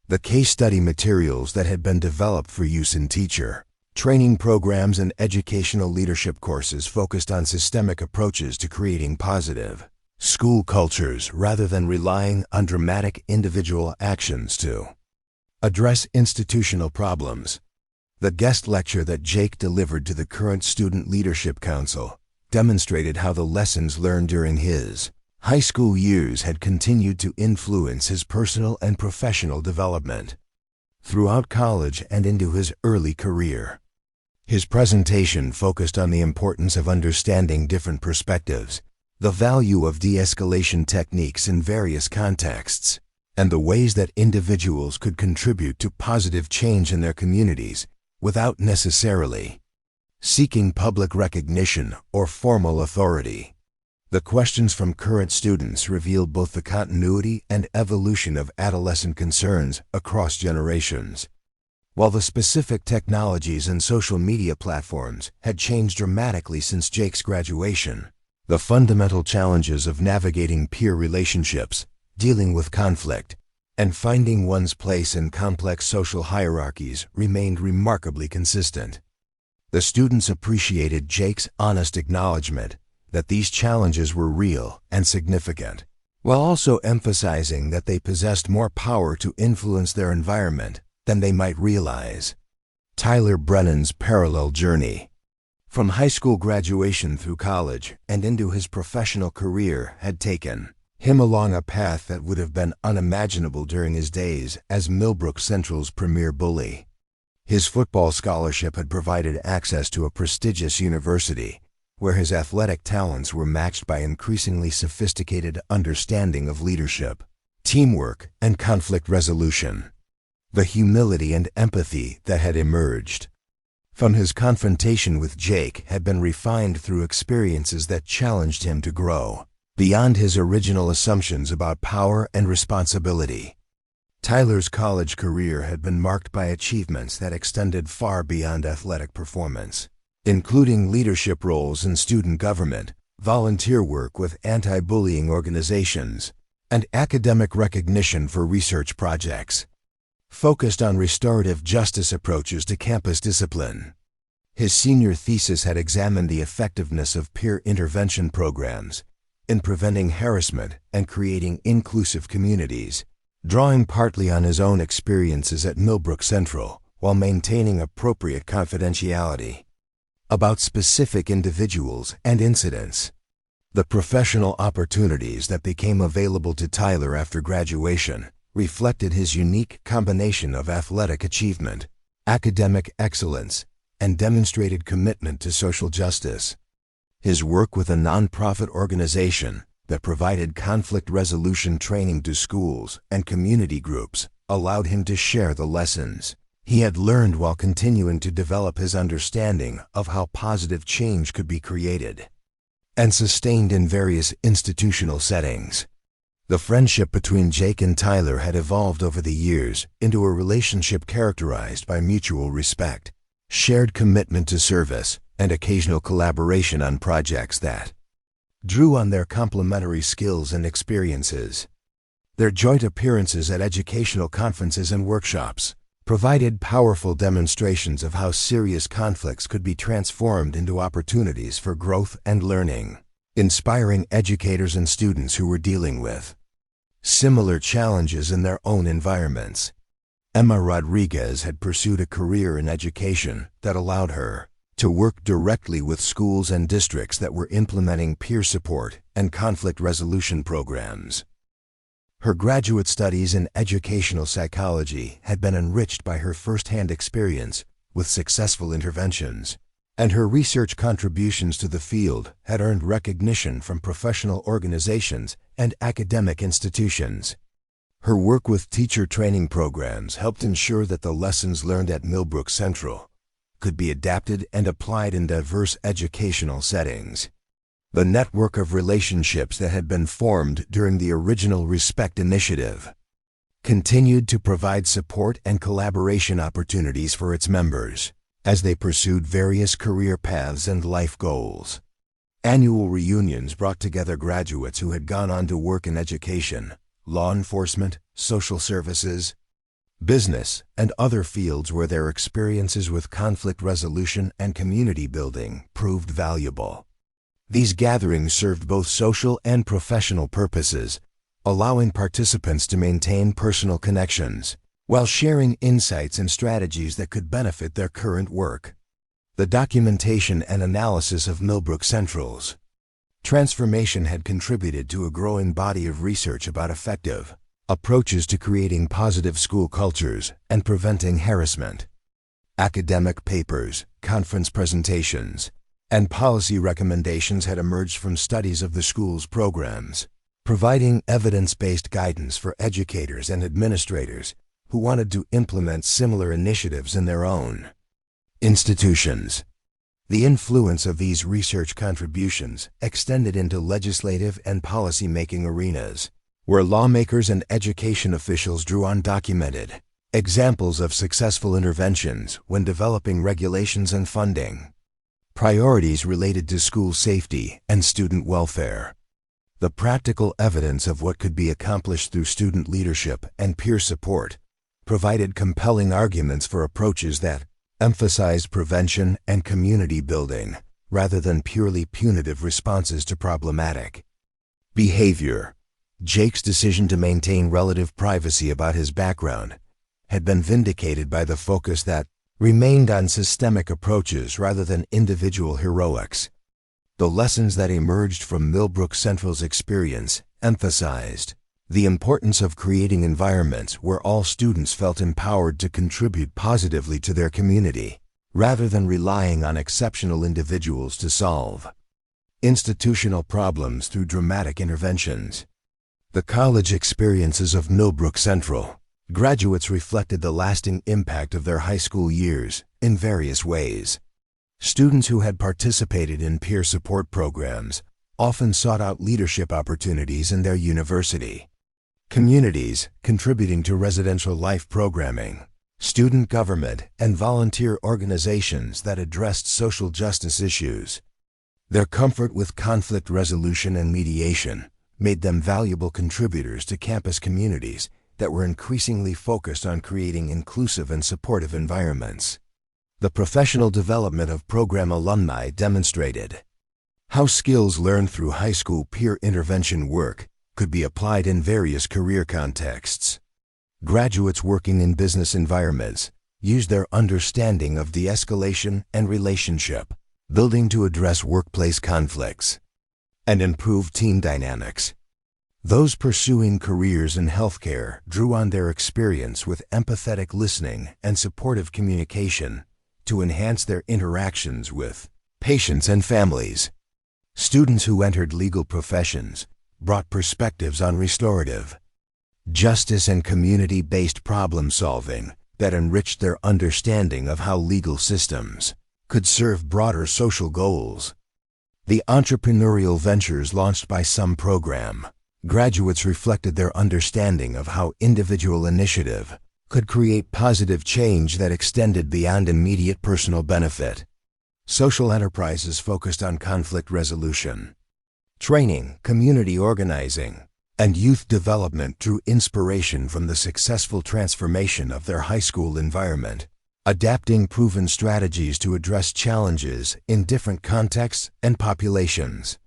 The case study materials that had been developed for use in teacher training programs and educational leadership courses focused on systemic approaches to creating positive school cultures rather than relying on dramatic individual actions to address institutional problems. The guest lecture that Jake delivered to the current Student Leadership Council demonstrated how the lessons learned during his high school years had continued to influence his personal and professional development throughout college and into his early career. His presentation focused on the importance of understanding different perspectives, the value of de-escalation techniques in various contexts, and the ways that individuals could contribute to positive change in their communities without necessarily seeking public recognition or formal authority. The questions from current students revealed both the continuity and evolution of adolescent concerns across generations. While the specific technologies and social media platforms had changed dramatically since Jake's graduation, the fundamental challenges of navigating peer relationships, dealing with conflict, and finding one's place in complex social hierarchies remained remarkably consistent. The students appreciated Jake's honest acknowledgement that these challenges were real and significant, while also emphasizing that they possessed more power to influence their environment than they might realize. Tyler Brennan's parallel journey from high school graduation through college and into his professional career had taken him along a path that would have been unimaginable during his days as Millbrook Central's premier bully. His football scholarship had provided access to a prestigious university, where his athletic talents were matched by increasingly sophisticated understanding of leadership, teamwork, and conflict resolution. The humility and empathy that had emerged from his confrontation with Jake had been refined through experiences that challenged him to grow beyond his original assumptions about power and responsibility. Tyler's college career had been marked by achievements that extended far beyond athletic performance, including leadership roles in student government, volunteer work with anti-bullying organizations, and academic recognition for research projects focused on restorative justice approaches to campus discipline. His senior thesis had examined the effectiveness of peer intervention programs in preventing harassment and creating inclusive communities, drawing partly on his own experiences at Millbrook Central while maintaining appropriate confidentiality about specific individuals and incidents. The professional opportunities that became available to Tyler after graduation reflected his unique combination of athletic achievement, academic excellence, and demonstrated commitment to social justice. His work with a nonprofit organization, that provided conflict resolution training to schools and community groups allowed him to share the lessons he had learned while continuing to develop his understanding of how positive change could be created and sustained in various institutional settings. The friendship between Jake and Tyler had evolved over the years into a relationship characterized by mutual respect, shared commitment to service, and occasional collaboration on projects that drew on their complementary skills and experiences. Their joint appearances at educational conferences and workshops provided powerful demonstrations of how serious conflicts could be transformed into opportunities for growth and learning, inspiring educators and students who were dealing with similar challenges in their own environments. Emma Rodriguez had pursued a career in education that allowed her to work directly with schools and districts that were implementing peer support and conflict resolution programs. Her graduate studies in educational psychology had been enriched by her firsthand experience with successful interventions, and her research contributions to the field had earned recognition from professional organizations and academic institutions. Her work with teacher training programs helped ensure that the lessons learned at Millbrook Central could be adapted and applied in diverse educational settings. The network of relationships that had been formed during the original Respect Initiative continued to provide support and collaboration opportunities for its members as they pursued various career paths and life goals. Annual reunions brought together graduates who had gone on to work in education, law enforcement, social services, business, and other fields where their experiences with conflict resolution and community building proved valuable. These gatherings served both social and professional purposes, allowing participants to maintain personal connections while sharing insights and strategies that could benefit their current work. The documentation and analysis of Millbrook Central's transformation had contributed to a growing body of research about effective approaches to creating positive school cultures and preventing harassment. Academic papers, conference presentations, and policy recommendations had emerged from studies of the school's programs, providing evidence-based guidance for educators and administrators who wanted to implement similar initiatives in their own institutions. The influence of these research contributions extended into legislative and policy-making arenas, where lawmakers and education officials drew on documented examples of successful interventions when developing regulations and funding priorities related to school safety and student welfare. The practical evidence of what could be accomplished through student leadership and peer support provided compelling arguments for approaches that emphasized prevention and community building rather than purely punitive responses to problematic behavior. Jake's decision to maintain relative privacy about his background had been vindicated by the focus that remained on systemic approaches rather than individual heroics. The lessons that emerged from Millbrook Central's experience emphasized the importance of creating environments where all students felt empowered to contribute positively to their community, rather than relying on exceptional individuals to solve institutional problems through dramatic interventions. The college experiences of Millbrook Central graduates reflected the lasting impact of their high school years in various ways. Students who had participated in peer support programs often sought out leadership opportunities in their university communities, contributing to residential life programming, student government, and volunteer organizations that addressed social justice issues. Their comfort with conflict resolution and mediation made them valuable contributors to campus communities that were increasingly focused on creating inclusive and supportive environments. The professional development of program alumni demonstrated how skills learned through high school peer intervention work could be applied in various career contexts. Graduates working in business environments used their understanding of de-escalation and relationship building to address workplace conflicts and improve team dynamics. Those pursuing careers in healthcare drew on their experience with empathetic listening and supportive communication to enhance their interactions with patients and families. Students who entered legal professions brought perspectives on restorative justice and community-based problem-solving that enriched their understanding of how legal systems could serve broader social goals. The entrepreneurial ventures launched by some program graduates reflected their understanding of how individual initiative could create positive change that extended beyond immediate personal benefit. Social enterprises focused on conflict resolution, training, community organizing, and youth development drew inspiration from the successful transformation of their high school environment, adapting proven strategies to address challenges in different contexts and populations.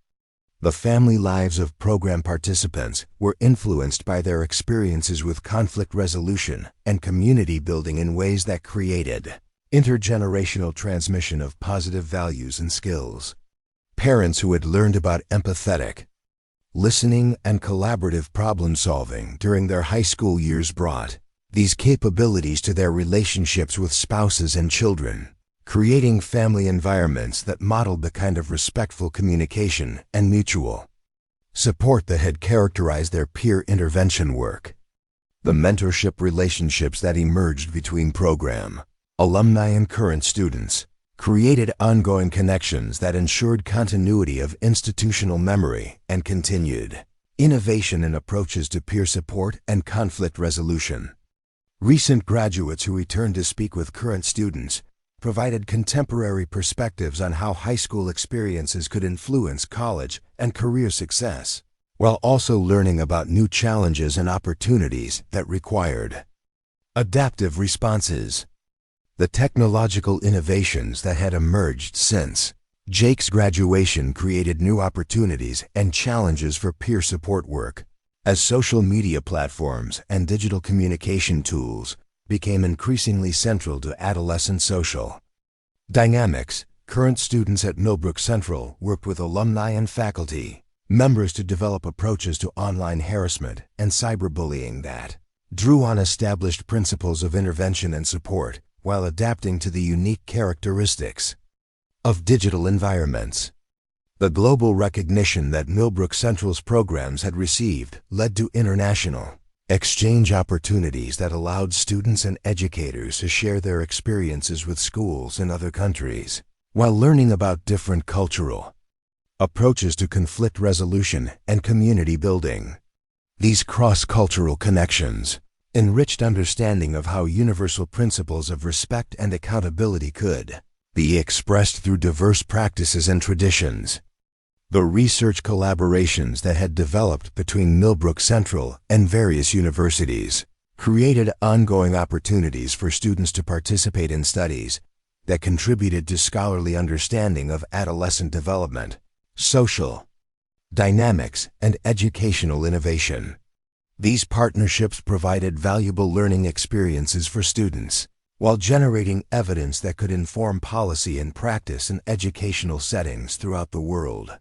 The family lives of program participants were influenced by their experiences with conflict resolution and community building in ways that created intergenerational transmission of positive values and skills. Parents who had learned about empathetic listening and collaborative problem-solving during their high school years brought these capabilities to their relationships with spouses and children, creating family environments that modeled the kind of respectful communication and mutual support that had characterized their peer intervention work. The mentorship relationships that emerged between program alumni and current students created ongoing connections that ensured continuity of institutional memory and continued innovation in approaches to peer support and conflict resolution. Recent graduates who returned to speak with current students provided contemporary perspectives on how high school experiences could influence college and career success, while also learning about new challenges and opportunities that required adaptive responses. The technological innovations that had emerged since Jake's graduation created new opportunities and challenges for peer support work, as social media platforms and digital communication tools became increasingly central to adolescent social dynamics. Current students at Millbrook Central worked with alumni and faculty members to develop approaches to online harassment and cyberbullying that drew on established principles of intervention and support while adapting to the unique characteristics of digital environments. The global recognition that Millbrook Central's programs had received led to international exchange opportunities that allowed students and educators to share their experiences with schools in other countries, while learning about different cultural approaches to conflict resolution and community building. These cross-cultural connections enriched understanding of how universal principles of respect and accountability could be expressed through diverse practices and traditions. The research collaborations that had developed between Millbrook Central and various universities created ongoing opportunities for students to participate in studies that contributed to scholarly understanding of adolescent development, social dynamics, and educational innovation. These partnerships provided valuable learning experiences for students, while generating evidence that could inform policy and practice in educational settings throughout the world.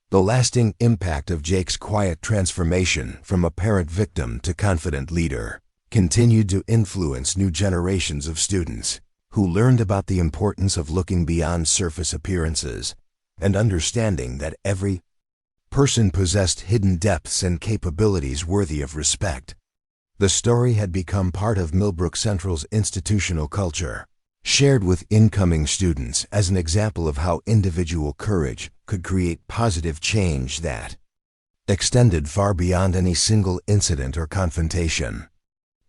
The lasting impact of Jake's quiet transformation from apparent victim to confident leader continued to influence new generations of students who learned about the importance of looking beyond surface appearances and understanding that every person possessed hidden depths and capabilities worthy of respect. The story had become part of Millbrook Central's institutional culture, shared with incoming students as an example of how individual courage could create positive change that extended far beyond any single incident or confrontation.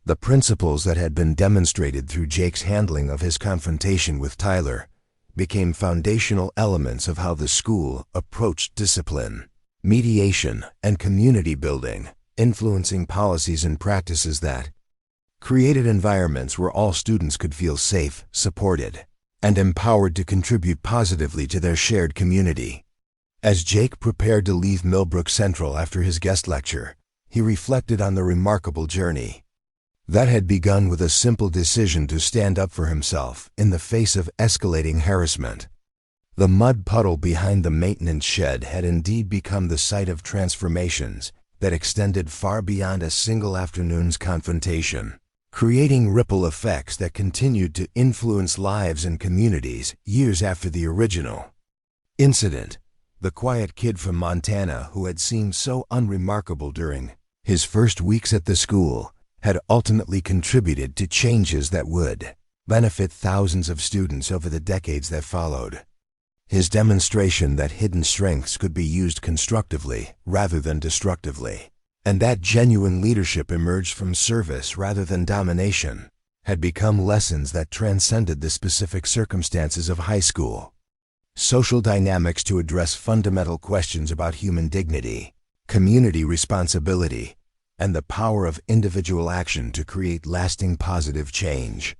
The principles that had been demonstrated through Jake's handling of his confrontation with Tyler became foundational elements of how the school approached discipline, mediation, and community building, influencing policies and practices that created environments where all students could feel safe, supported, and empowered to contribute positively to their shared community. As Jake prepared to leave Millbrook Central after his guest lecture, he reflected on the remarkable journey that had begun with a simple decision to stand up for himself in the face of escalating harassment. The mud puddle behind the maintenance shed had indeed become the site of transformations that extended far beyond a single afternoon's confrontation, creating ripple effects that continued to influence lives and communities years after the original incident. the quiet kid from Montana who had seemed so unremarkable during his first weeks at the school, had ultimately contributed to changes that would benefit thousands of students over the decades that followed. His demonstration that hidden strengths could be used constructively rather than destructively, and that genuine leadership emerged from service rather than domination, had become lessons that transcended the specific circumstances of high school. Social dynamics to address fundamental questions about human dignity, community responsibility, and the power of individual action to create lasting positive change.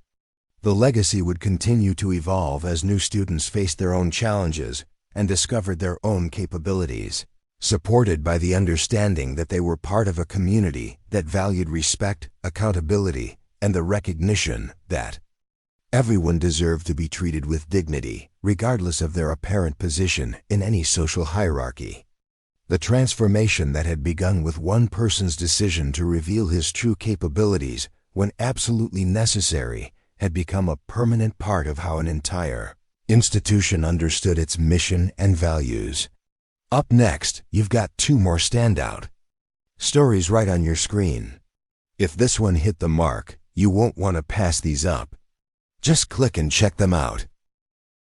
The legacy would continue to evolve as new students faced their own challenges and discovered their own capabilities, supported by the understanding that they were part of a community that valued respect, accountability, and the recognition that everyone deserved to be treated with dignity, regardless of their apparent position in any social hierarchy. The transformation that had begun with one person's decision to reveal his true capabilities when absolutely necessary had become a permanent part of how an entire institution understood its mission and values. Up next, you've got two more standout stories right on your screen. If this one hit the mark, you won't want to pass these up. Just click and check them out.